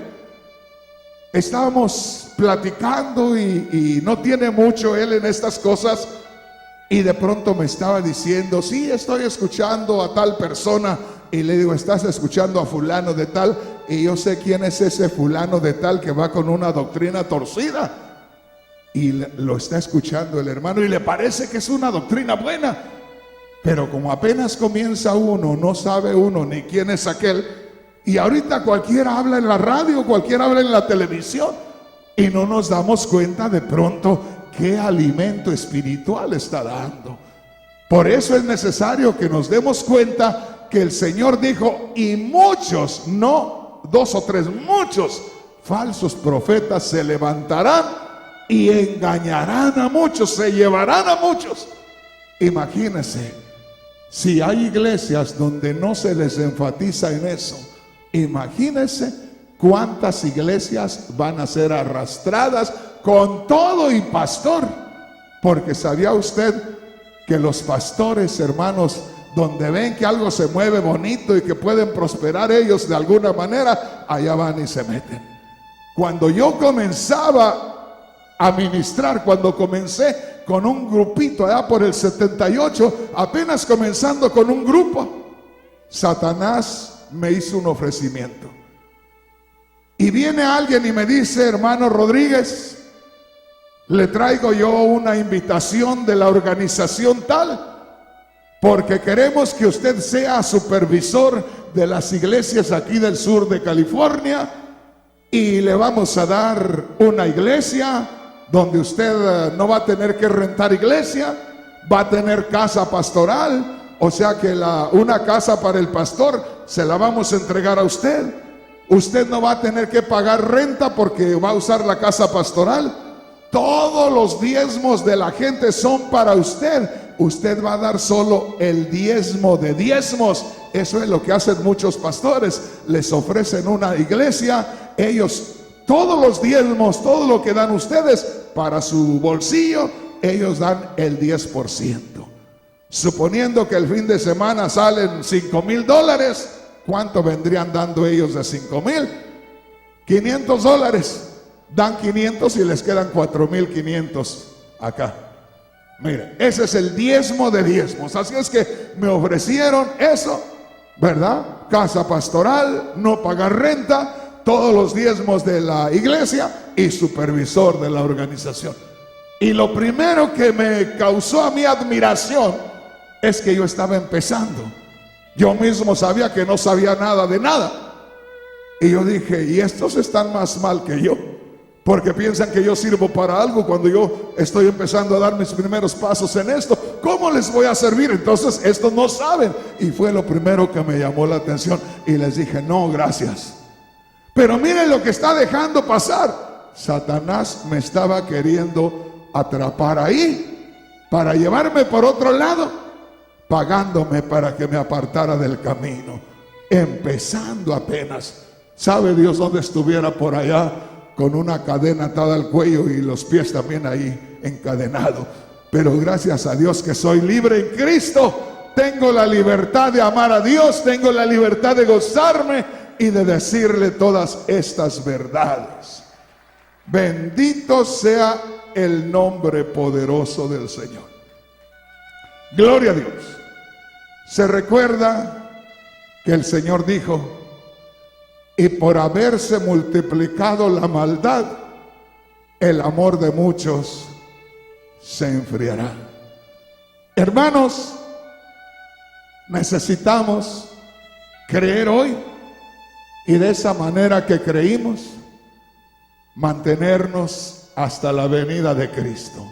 Estábamos platicando y no tiene mucho él en estas cosas, y de pronto me estaba diciendo: sí, estoy escuchando a tal persona. Y le digo: ¿estás escuchando a fulano de tal? Y yo sé quién es ese fulano de tal que va con una doctrina torcida. Y lo está escuchando el hermano y le parece que es una doctrina buena. Pero como apenas comienza uno, no sabe uno ni quién es aquel. Y ahorita cualquiera habla en la radio, cualquiera habla en la televisión, y no nos damos cuenta de pronto qué alimento espiritual está dando. Por eso es necesario que nos demos cuenta que el Señor dijo: y muchos, no 2 o 3, muchos falsos profetas se levantarán y engañarán a muchos, se llevarán a muchos. Imagínense, si hay iglesias donde no se les enfatiza en eso, imagínense cuántas iglesias van a ser arrastradas con todo y pastor. Porque ¿sabía usted que los pastores, hermanos, donde ven que algo se mueve bonito y que pueden prosperar ellos de alguna manera, allá van y se meten? Cuando yo comenzaba a ministrar, cuando comencé con un grupito allá por el 78, apenas comenzando con un grupo, Satanás me hizo un ofrecimiento. Y viene alguien y me dice: hermano Rodríguez, le traigo yo una invitación de la organización tal, porque queremos que usted sea supervisor de las iglesias aquí del sur de California, y le vamos a dar una iglesia donde usted no va a tener que rentar iglesia, va a tener casa pastoral, o sea que una casa para el pastor se la vamos a entregar a usted. Usted no va a tener que pagar renta porque va a usar la casa pastoral. Todos los diezmos de la gente son para usted. Usted va a dar solo el diezmo de diezmos. Eso es lo que hacen muchos pastores. Les ofrecen una iglesia, ellos todos los diezmos, todo lo que dan ustedes para su bolsillo, ellos dan el 10%. Suponiendo que el fin de semana salen $5,000, ¿cuánto vendrían dando ellos de 5,000? $500. Dan 500 y les quedan 4,500 acá. Mire, ese es el diezmo de diezmos. Así es que me ofrecieron eso, ¿verdad? Casa pastoral, no pagar renta, todos los diezmos de la iglesia y supervisor de la organización. Y lo primero que me causó a mí admiración es que yo estaba empezando. Yo mismo sabía que no sabía nada de nada. Y yo dije, y estos están más mal que yo, porque piensan que yo sirvo para algo cuando yo estoy empezando a dar mis primeros pasos en esto. ¿Cómo les voy a servir? Entonces estos no saben. Y fue lo primero que me llamó la atención. Y les dije, no, gracias. Pero miren lo que está dejando pasar. Satanás me estaba queriendo atrapar ahí para llevarme por otro lado, pagándome para que me apartara del camino, empezando apenas. ¿Sabe Dios dónde estuviera por allá con una cadena atada al cuello y los pies también ahí encadenados? Pero gracias a Dios que soy libre en Cristo. Tengo la libertad de amar a Dios, tengo la libertad de gozarme y de decirle todas estas verdades. Bendito sea el nombre poderoso del Señor. Gloria a Dios. Se recuerda que el Señor dijo, y por haberse multiplicado la maldad, el amor de muchos se enfriará. Hermanos, necesitamos creer hoy y de esa manera que creímos, mantenernos hasta la venida de Cristo.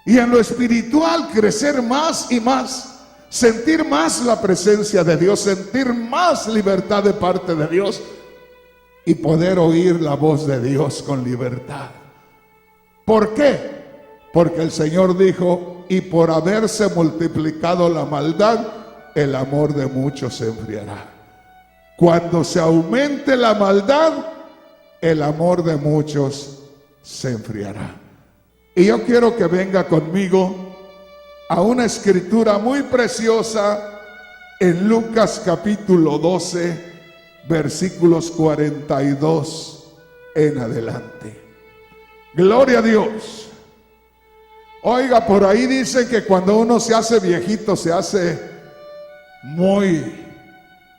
Y en lo espiritual crecer más y más. Sentir más la presencia de Dios, sentir más libertad de parte de Dios y poder oír la voz de Dios con libertad. ¿Por qué? Porque el Señor dijo, y por haberse multiplicado la maldad, el amor de muchos se enfriará. Cuando se aumente la maldad, el amor de muchos se enfriará. Y yo quiero que venga conmigo a una escritura muy preciosa en Lucas capítulo 12, versículos 42 en adelante. Gloria a Dios. Oiga, por ahí dice que cuando uno se hace viejito, se hace muy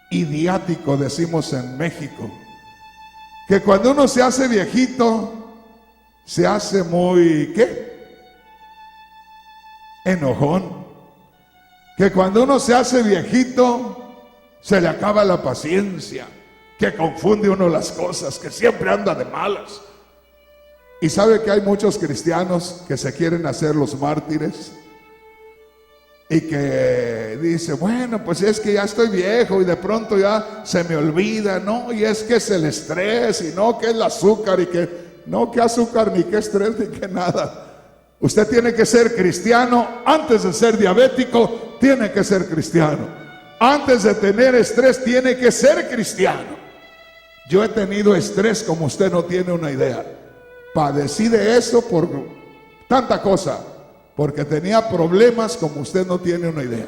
idiático, decimos en México. Que cuando uno se hace viejito, se hace muy, ¿qué? Enojón. Que cuando uno se hace viejito, se le acaba la paciencia, que confunde uno las cosas, que siempre anda de malas. Y sabe que hay muchos cristianos que se quieren hacer los mártires y que dice, bueno, pues es que ya estoy viejo y de pronto ya se me olvida, no, y es que es el estrés, y no, que es el azúcar, y que no, que azúcar, ni que estrés, ni que nada. Usted tiene que ser cristiano. Antes de ser diabético, tiene que ser cristiano. Antes de tener estrés, tiene que ser cristiano. Yo he tenido estrés como usted no tiene una idea. Padecí de eso por tanta cosa, porque tenía problemas como usted no tiene una idea.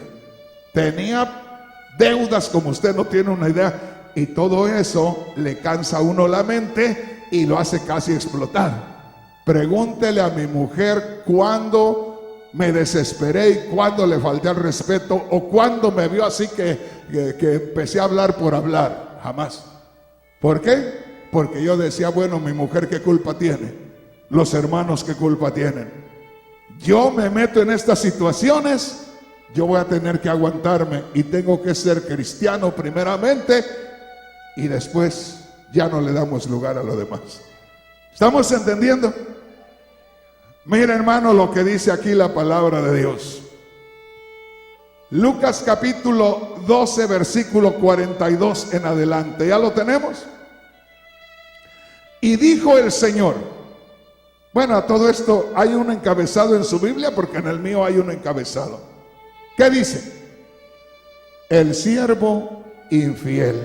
Tenía deudas como usted no tiene una idea. Y todo eso le cansa a uno la mente y lo hace casi explotar. Pregúntele a mi mujer cuándo me desesperé y cuándo le falté al respeto, o cuándo me vio así que empecé a hablar por hablar. Jamás. ¿Por qué? Porque yo decía, bueno, mi mujer ¿qué culpa tiene? Los hermanos ¿qué culpa tienen? Yo me meto en estas situaciones, yo voy a tener que aguantarme y tengo que ser cristiano primeramente y después ya no le damos lugar a lo demás. ¿Estamos entendiendo? Mira, hermano, lo que dice aquí la palabra de Dios. Lucas capítulo 12, versículo 42 en adelante. ¿Ya lo tenemos? Y dijo el Señor. Bueno, a todo esto hay un encabezado en su Biblia, porque en el mío hay un encabezado. ¿Qué dice? El siervo infiel.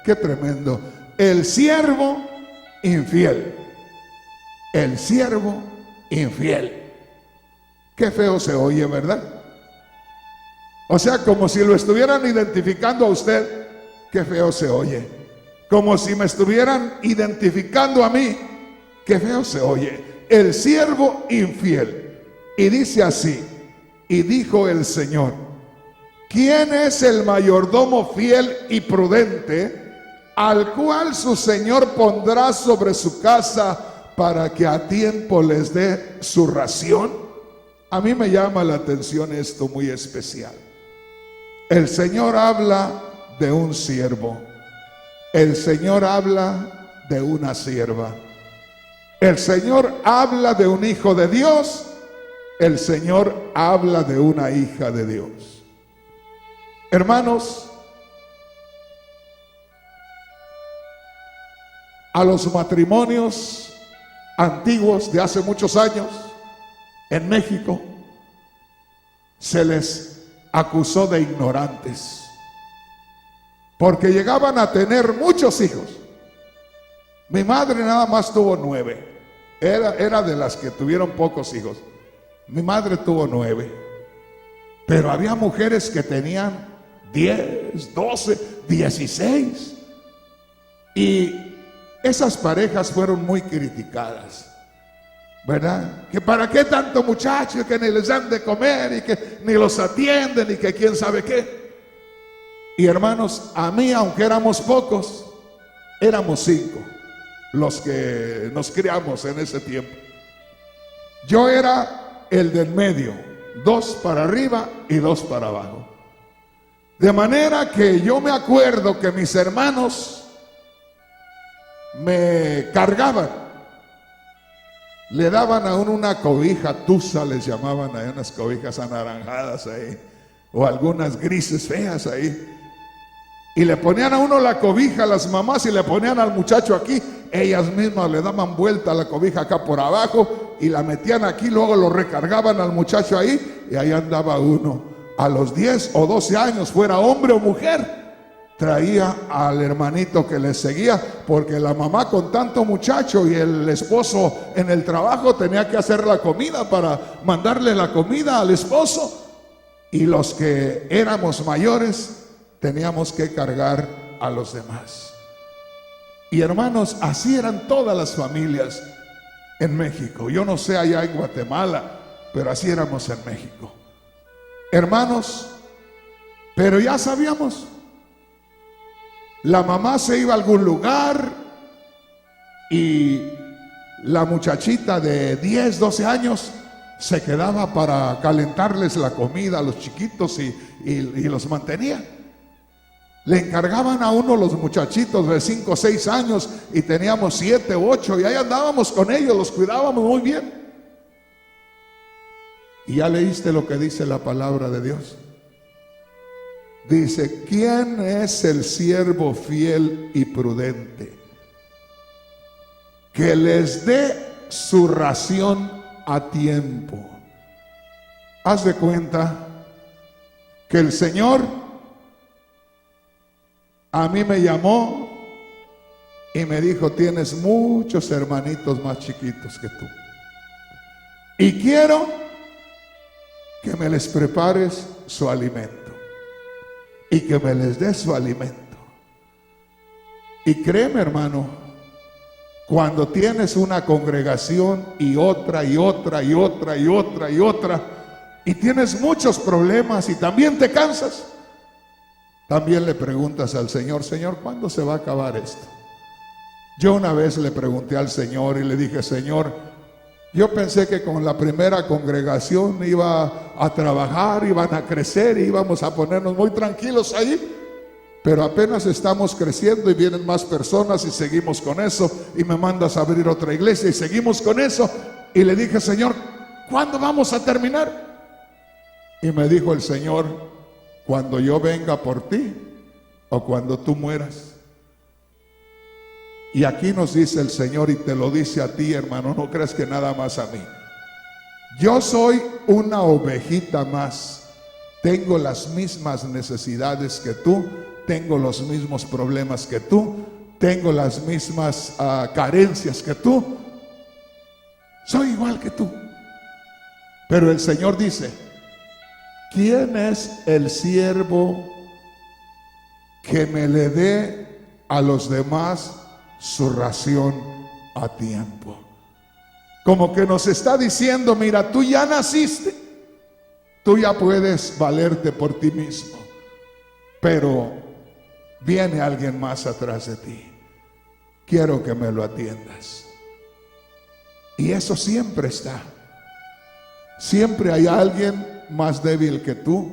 Qué tremendo. El siervo infiel. El siervo infiel. Qué feo se oye, ¿verdad? O sea, como si lo estuvieran identificando a usted. Qué feo se oye. Como si me estuvieran identificando a mí. Qué feo se oye. El siervo infiel. Y dice así: y dijo el Señor, ¿quién es el mayordomo fiel y prudente, al cual su Señor pondrá sobre su casa para que a tiempo les dé su ración? A mí me llama la atención esto muy especial. El Señor habla de un siervo. El Señor habla de una sierva. El Señor habla de un hijo de Dios. El Señor habla de una hija de Dios. Hermanos, a los matrimonios antiguos de hace muchos años en México se les acusó de ignorantes, porque llegaban a tener muchos hijos. Mi madre nada más tuvo 9. Era de las que tuvieron pocos hijos. Mi madre tuvo 9. Pero había mujeres que tenían 10, 12, 16. Y esas parejas fueron muy criticadas, ¿verdad? Que para qué tanto muchacho, que ni les dan de comer y que ni los atienden y que quién sabe qué. Y hermanos, a mí, aunque éramos pocos, éramos 5 los que nos criamos en ese tiempo. Yo era el del medio, 2 para arriba y 2 para abajo. De manera que yo me acuerdo que mis hermanos me cargaban. Le daban a uno una cobija tusa, les llamaban ahí, unas cobijas anaranjadas ahí, o algunas grises feas ahí. Y le ponían a uno la cobija, las mamás, y le ponían al muchacho aquí. Ellas mismas le daban vuelta a la cobija acá por abajo y la metían aquí, luego lo recargaban al muchacho ahí, y ahí andaba uno. A los 10 o 12 años, fuera hombre o mujer, traía al hermanito que le seguía, porque la mamá con tanto muchacho y el esposo en el trabajo tenía que hacer la comida para mandarle la comida al esposo, y los que éramos mayores teníamos que cargar a los demás. Y hermanos, así eran todas las familias en México. Yo no sé allá en Guatemala, pero así éramos en México. Hermanos, pero ya sabíamos, la mamá se iba a algún lugar y la muchachita de 10, 12 años se quedaba para calentarles la comida a los chiquitos y los mantenía. Le encargaban a uno los muchachitos de 5 o 6 años y teníamos 7 u 8 y ahí andábamos con ellos, los cuidábamos muy bien. ¿Y ya leíste lo que dice la palabra de Dios? Dice, ¿quién es el siervo fiel y prudente que les dé su ración a tiempo? Haz de cuenta que el Señor a mí me llamó y me dijo, tienes muchos hermanitos más chiquitos que tú, y quiero que me les prepares su alimento y que me les des su alimento. Y créeme, hermano, cuando tienes una congregación y otra y otra y otra y otra y otra, y tienes muchos problemas y también te cansas, también le preguntas al Señor, Señor, ¿cuándo se va a acabar esto? Yo una vez le pregunté al Señor y le dije, Señor, yo pensé que con la primera congregación iba a trabajar, iban a crecer y íbamos a ponernos muy tranquilos ahí, pero apenas estamos creciendo y vienen más personas y seguimos con eso, y me mandas a abrir otra iglesia y seguimos con eso. Y le dije, Señor, ¿cuándo vamos a terminar? Y me dijo el Señor, cuando yo venga por ti o cuando tú mueras. Y aquí nos dice el Señor, y te lo dice a ti, hermano, no creas que nada más a mí. Yo soy una ovejita más, tengo las mismas necesidades que tú, tengo los mismos problemas que tú, tengo las mismas carencias que tú, soy igual que tú. Pero el Señor dice, ¿quién es el siervo que me le dé a los demás su ración a tiempo? Como que nos está diciendo, mira, tú ya naciste, tú ya puedes valerte por ti mismo, pero viene alguien más atrás de ti. Quiero que me lo atiendas. Y eso siempre está. Siempre hay alguien más débil que tú,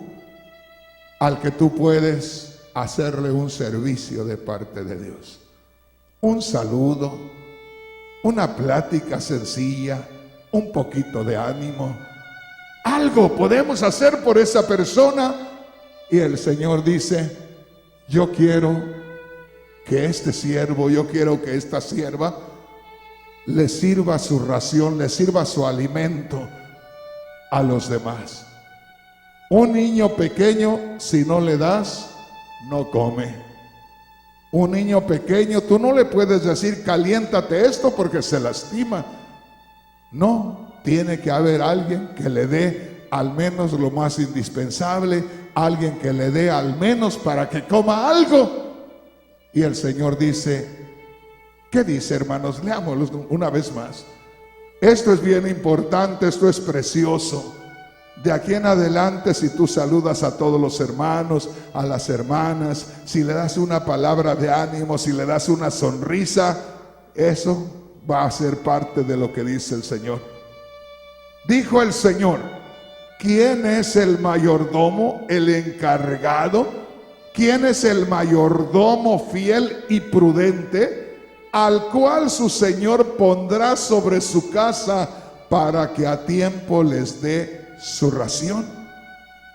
al que tú puedes hacerle un servicio de parte de Dios. Un saludo, una plática sencilla, un poquito de ánimo. Algo podemos hacer por esa persona. Y el Señor dice, yo quiero que este siervo, yo quiero que esta sierva le sirva su ración, le sirva su alimento a los demás. Un niño pequeño, si no le das, no come. Un niño pequeño, tú no le puedes decir caliéntate esto porque se lastima. No, tiene que haber alguien que le dé al menos lo más indispensable, alguien que le dé al menos para que coma algo. Y el Señor dice, ¿qué dice, hermanos? Leámoslo una vez más. Esto es bien importante, esto es precioso. De aquí en adelante, si tú saludas a todos los hermanos, a las hermanas, si le das una palabra de ánimo, si le das una sonrisa, eso va a ser parte de lo que dice el Señor. Dijo el Señor, ¿quién es el mayordomo, el encargado? ¿Quién es el mayordomo fiel y prudente, al cual su Señor pondrá sobre su casa para que a tiempo les dé su ración?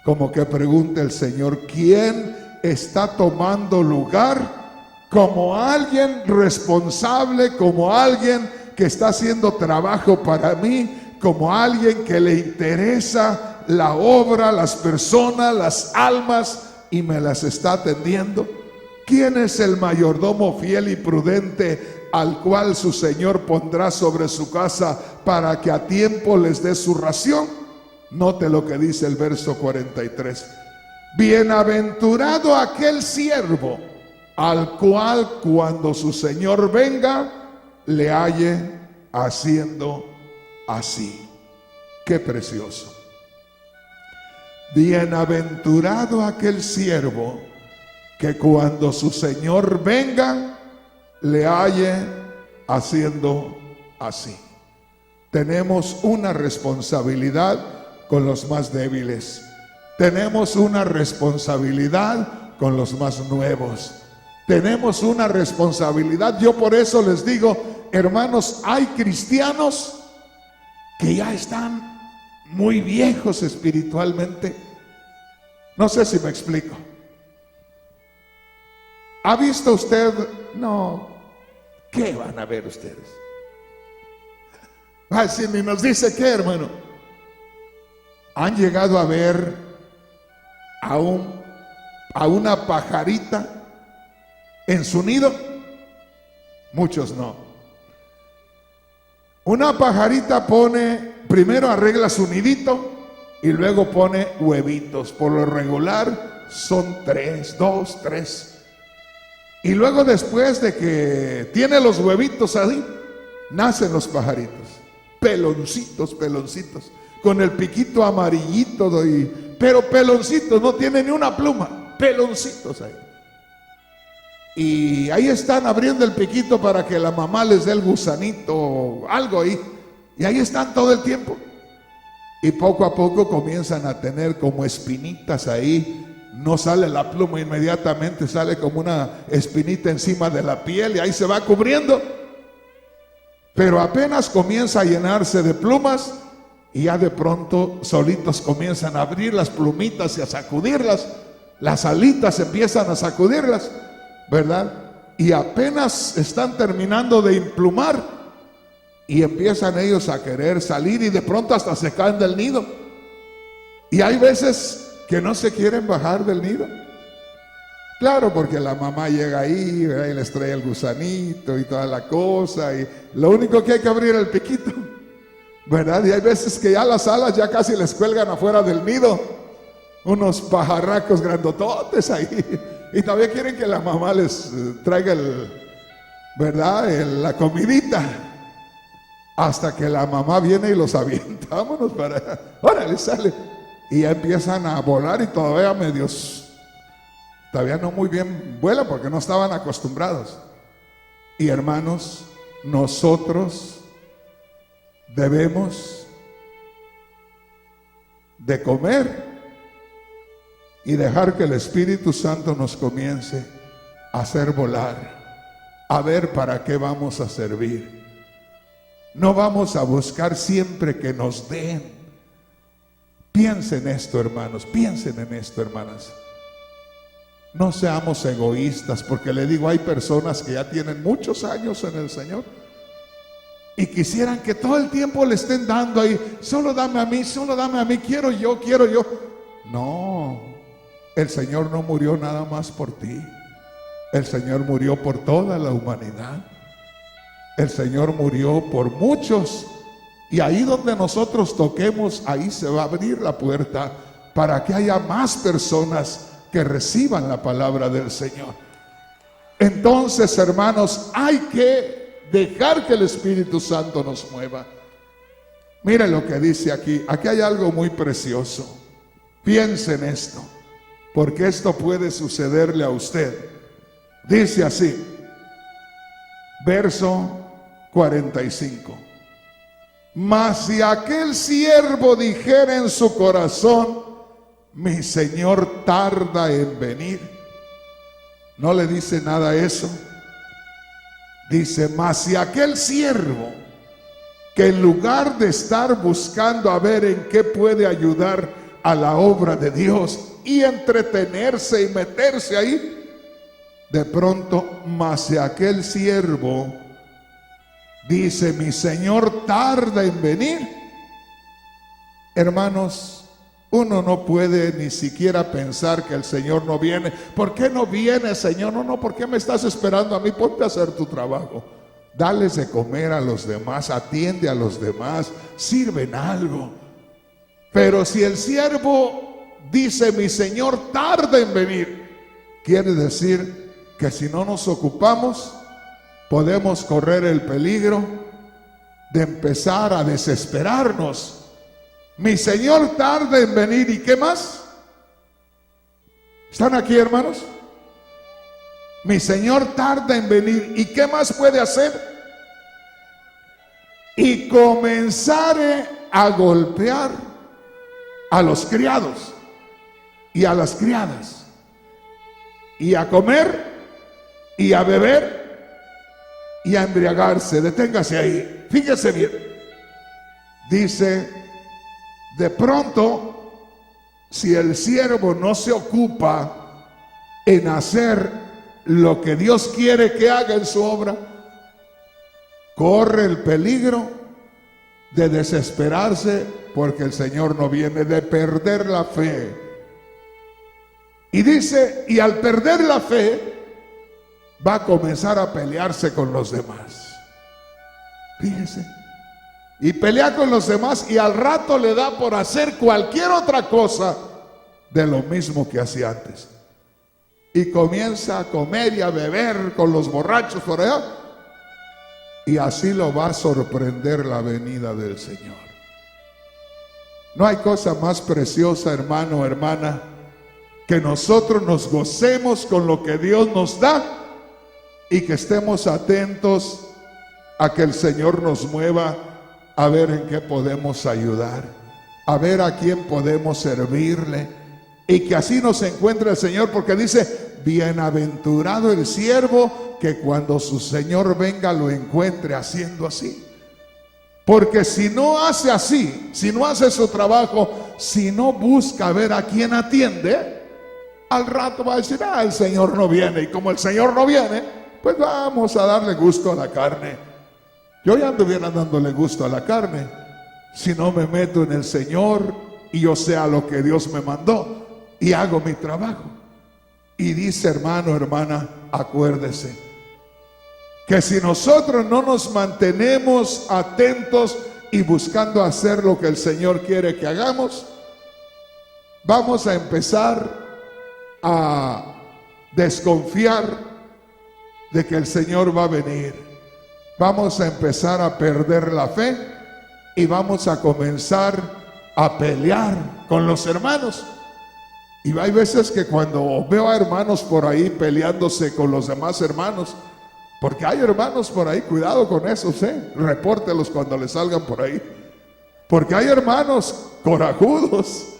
Como que pregunta el Señor, ¿quién está tomando lugar como alguien responsable, como alguien que está haciendo trabajo para mí, como alguien que le interesa la obra, las personas, las almas, y me las está atendiendo? ¿Quién es el mayordomo fiel y prudente al cual su Señor pondrá sobre su casa para que a tiempo les dé su ración? Note lo que dice el verso 43. Bienaventurado aquel siervo al cual cuando su Señor venga le halle haciendo así. Qué precioso. Bienaventurado aquel siervo que cuando su Señor venga le halle haciendo así. Tenemos una responsabilidad con los más débiles. Tenemos una responsabilidad con los más nuevos. Tenemos una responsabilidad. Yo por eso les digo, hermanos, hay cristianos que ya están muy viejos espiritualmente. No sé si me explico. ¿Ha visto usted? No. ¿Qué van a ver ustedes? Va a decir, ni nos dice qué, hermano. ¿Han llegado a ver a una pajarita en su nido? Muchos no. Una pajarita primero arregla su nidito y luego pone huevitos. Por lo regular son 3, 2, 3. Y luego después de que tiene los huevitos ahí, nacen los pajaritos. Peloncitos, con el piquito amarillito, pero peloncitos, no tienen ni una pluma, peloncitos ahí. Y ahí están abriendo el piquito para que la mamá les dé el gusanito o algo ahí. Y ahí están todo el tiempo. Y poco a poco comienzan a tener como espinitas ahí. No sale la pluma inmediatamente, sale como una espinita encima de la piel y ahí se va cubriendo. Pero apenas comienza a llenarse de plumas y ya de pronto solitos comienzan a abrir las plumitas y a sacudirlas. Las alitas empiezan a sacudirlas, ¿verdad? Y apenas están terminando de emplumar y empiezan ellos a querer salir y de pronto hasta se caen del nido. Y hay veces que no se quieren bajar del nido. Claro, porque la mamá llega ahí, ¿verdad? Y les trae el gusanito y toda la cosa, y lo único que hay que abrir el piquito, ¿verdad? Y hay veces que ya las alas ya casi les cuelgan afuera del nido, unos pajarracos grandototes ahí, y todavía quieren que la mamá les traiga ¿verdad? La comidita. hasta que la mamá viene y los avienta. Vámonos para allá. Órale, sale. Y ya empiezan a volar y todavía todavía no muy bien vuelan porque no estaban acostumbrados. Y hermanos, nosotros debemos de comer y dejar que el Espíritu Santo nos comience a hacer volar, a ver para qué vamos a servir. No vamos a buscar siempre que nos den. Piensen esto, hermanos, piensen en esto, hermanas. No seamos egoístas, porque le digo, hay personas que ya tienen muchos años en el Señor y quisieran que todo el tiempo le estén dando ahí, solo dame a mí, quiero yo. No, el Señor no murió nada más por ti. El Señor murió por toda la humanidad. El Señor murió por muchos. Y ahí donde nosotros toquemos, ahí se va a abrir la puerta para que haya más personas que reciban la palabra del Señor. Entonces, hermanos, hay que dejar que el Espíritu Santo nos mueva. Miren lo que dice aquí. Aquí hay algo muy precioso. Piensen en esto, porque esto puede sucederle a usted. Dice así, verso 45. Mas si aquel siervo dijera en su corazón, mi Señor tarda en venir, no le dice nada a eso. Dice, mas si aquel siervo, que en lugar de estar buscando a ver en qué puede ayudar a la obra de Dios y entretenerse y meterse ahí, de pronto, mas si aquel siervo dice, mi Señor tarda en venir, hermanos, uno no puede ni siquiera pensar que el Señor no viene. ¿Por qué no viene, Señor? No, ¿por qué me estás esperando a mí? Ponte a hacer tu trabajo. Dales de comer a los demás, atiende a los demás, sirven algo. Pero si el siervo dice, mi Señor tarda en venir, quiere decir que si no nos ocupamos, podemos correr el peligro de empezar a desesperarnos. Mi Señor tarda en venir. ¿Y qué más? ¿Están aquí, hermanos? Mi Señor tarda en venir. ¿Y qué más puede hacer? Y comenzare a golpear a los criados y a las criadas, y a comer y a beber y a embriagarse. Deténgase ahí, fíjese bien. Dice, de pronto, si el siervo no se ocupa en hacer lo que Dios quiere que haga en su obra, corre el peligro de desesperarse porque el Señor no viene, de perder la fe. Y dice, y al perder la fe, va a comenzar a pelearse con los demás. Fíjese. Y pelea con los demás y al rato le da por hacer cualquier otra cosa de lo mismo que hacía antes. Y comienza a comer y a beber con los borrachos por allá. Y así lo va a sorprender la venida del Señor. No hay cosa más preciosa, hermano, hermana, que nosotros nos gocemos con lo que Dios nos da y que estemos atentos a que el Señor nos mueva a ver en qué podemos ayudar, a ver a quién podemos servirle, y que así nos encuentre el Señor, porque dice, bienaventurado el siervo que cuando su Señor venga lo encuentre haciendo así. Porque si no hace así, si no hace su trabajo, si no busca ver a quién atiende, al rato va a decir, el Señor no viene. Y como el Señor no viene, pues vamos a darle gusto a la carne. Yo ya anduviera dándole gusto a la carne si no me meto en el Señor y yo sé a lo que Dios me mandó y hago mi trabajo. Y dice, hermano, hermana, acuérdese que si nosotros no nos mantenemos atentos y buscando hacer lo que el Señor quiere que hagamos, vamos a empezar a desconfiar de que el Señor va a venir. vamos a empezar a perder la fe y vamos a comenzar a pelear con los hermanos. Y hay veces que cuando veo a hermanos por ahí peleándose con los demás hermanos, porque hay hermanos por ahí, cuidado con eso, repórtelos cuando les salgan por ahí, porque hay hermanos corajudos,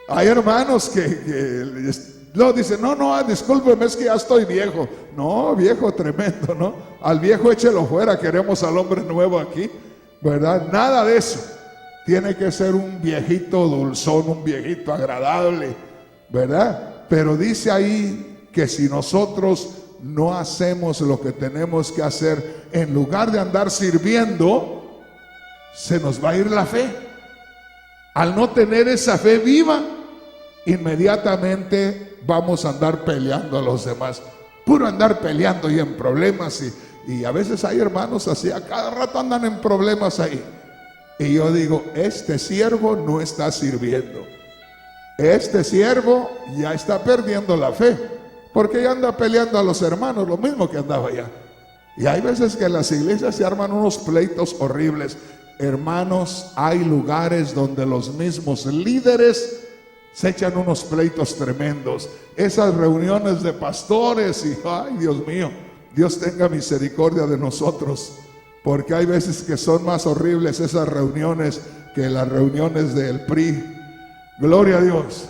hay hermanos que no dicen, no, discúlpeme, es que ya estoy viejo. No, viejo tremendo, ¿no? Al viejo échelo fuera, queremos al hombre nuevo aquí, ¿verdad? Nada de eso. Tiene que ser un viejito dulzón, un viejito agradable, ¿verdad? Pero dice ahí que si nosotros no hacemos lo que tenemos que hacer, en lugar de andar sirviendo, se nos va a ir la fe. Al no tener esa fe viva, inmediatamente vamos a andar peleando a los demás, puro andar peleando y en problemas, y a veces hay hermanos así, a cada rato andan en problemas ahí, y yo digo, este siervo no está sirviendo, este siervo ya está perdiendo la fe, porque ya anda peleando a los hermanos, lo mismo que andaba allá. Y hay veces que en las iglesias se arman unos pleitos horribles. Hermanos, hay lugares donde los mismos líderes se echan unos pleitos tremendos. Esas reuniones de pastores y, ay, Dios mío, Dios tenga misericordia de nosotros, porque hay veces que son más horribles esas reuniones que las reuniones del PRI. Gloria a Dios.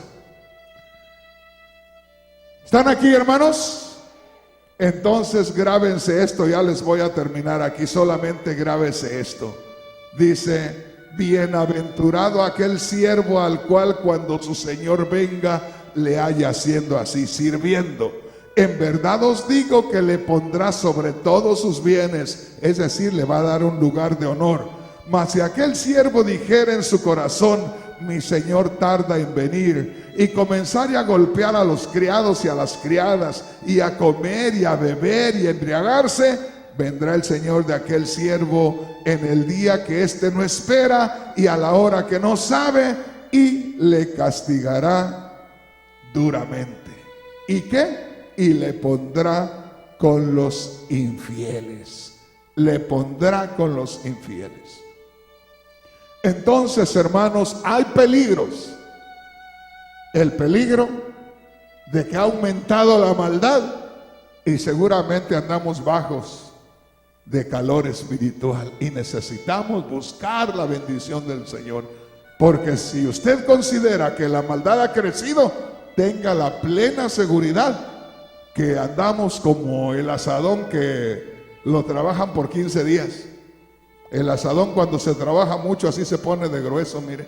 ¿Están aquí, hermanos? Entonces grábense esto, ya les voy a terminar aquí, solamente grábese esto. Dice: bienaventurado aquel siervo al cual cuando su señor venga le haya haciendo así, sirviendo. En verdad os digo que le pondrá sobre todos sus bienes, es decir, le va a dar un lugar de honor. Mas si aquel siervo dijera en su corazón: mi señor tarda en venir, y comenzare a golpear a los criados y a las criadas, y a comer y a beber y a embriagarse, vendrá el señor de aquel siervo en el día que éste no espera y a la hora que no sabe, y le castigará duramente. ¿Y qué? Y le pondrá con los infieles. Le pondrá con los infieles. Entonces, hermanos, hay peligros. El peligro de que ha aumentado la maldad y seguramente andamos bajos de calor espiritual y necesitamos buscar la bendición del Señor, porque si usted considera que la maldad ha crecido, tenga la plena seguridad que andamos como el asadón que lo trabajan por 15 días. El asadón, cuando se trabaja mucho, así se pone de grueso, mire,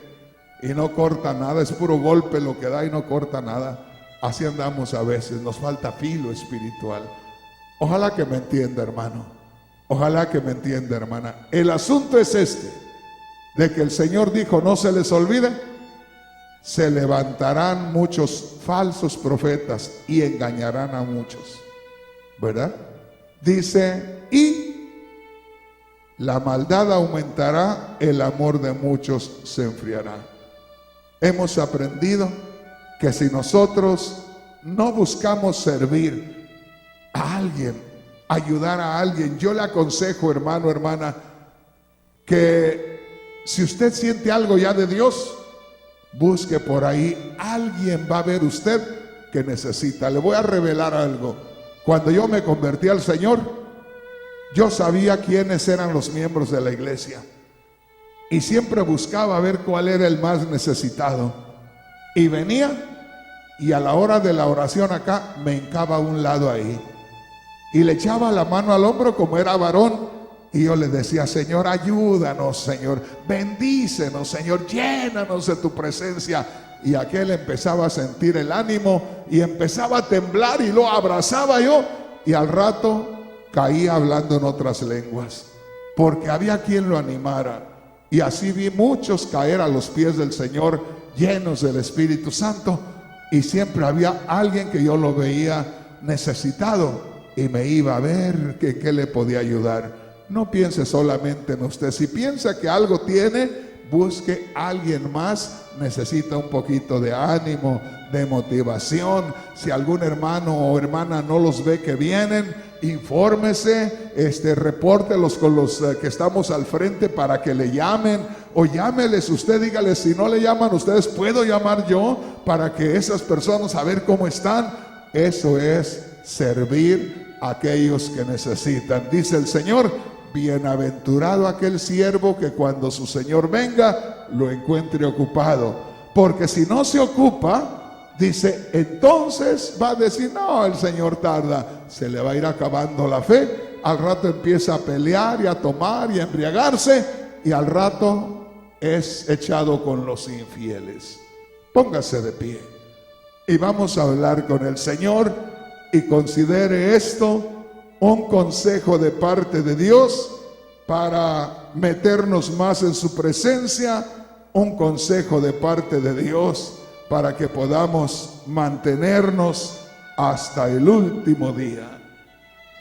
y no corta nada, es puro golpe lo que da y no corta nada. Así andamos a veces, nos falta filo espiritual. Ojalá que me entienda, hermano. Ojalá que me entienda, hermana. El asunto es este, de que el Señor dijo: no se les olvide, se levantarán muchos falsos profetas y engañarán a muchos, ¿verdad? Dice: y la maldad aumentará, el amor de muchos se enfriará. Hemos aprendido que si nosotros no buscamos servir a alguien, ayudar a alguien, yo le aconsejo, hermano, hermana, que si usted siente algo ya de Dios, busque por ahí. Alguien va a ver usted que necesita. Le voy a revelar algo. Cuando yo me convertí al Señor, yo sabía quiénes eran los miembros de la iglesia y siempre buscaba ver cuál era el más necesitado, y venía y a la hora de la oración acá me hincaba a un lado ahí y le echaba la mano al hombro como era varón, y yo le decía: Señor, ayúdanos, Señor, bendícenos, Señor, llénanos de tu presencia. Y aquel empezaba a sentir el ánimo y empezaba a temblar y lo abrazaba yo, y al rato caía hablando en otras lenguas, porque había quien lo animara. Y así vi muchos caer a los pies del Señor, llenos del Espíritu Santo, y siempre había alguien que yo lo veía necesitado y me iba a ver qué le podía ayudar. No piense solamente en usted. Si piensa que algo tiene, busque a alguien más. Necesita un poquito de ánimo, de motivación. Si algún hermano o hermana no los ve que vienen, infórmese, repórtelos con los que estamos al frente para que le llamen, o llámeles usted, dígales, si no le llaman ustedes, puedo llamar yo para que esas personas a ver cómo están. Eso es servir a aquellos que necesitan. Dice el Señor: bienaventurado aquel siervo que cuando su Señor venga lo encuentre ocupado, porque si no se ocupa, dice, entonces va a decir, no, el Señor tarda. Se le va a ir acabando la fe. Al rato empieza a pelear y a tomar y a embriagarse, y al rato es echado con los infieles. Póngase de pie y vamos a hablar con el Señor, y considere esto un consejo de parte de Dios para meternos más en su presencia, un consejo de parte de Dios para que podamos mantenernos hasta el último día.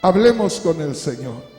Hablemos con el Señor.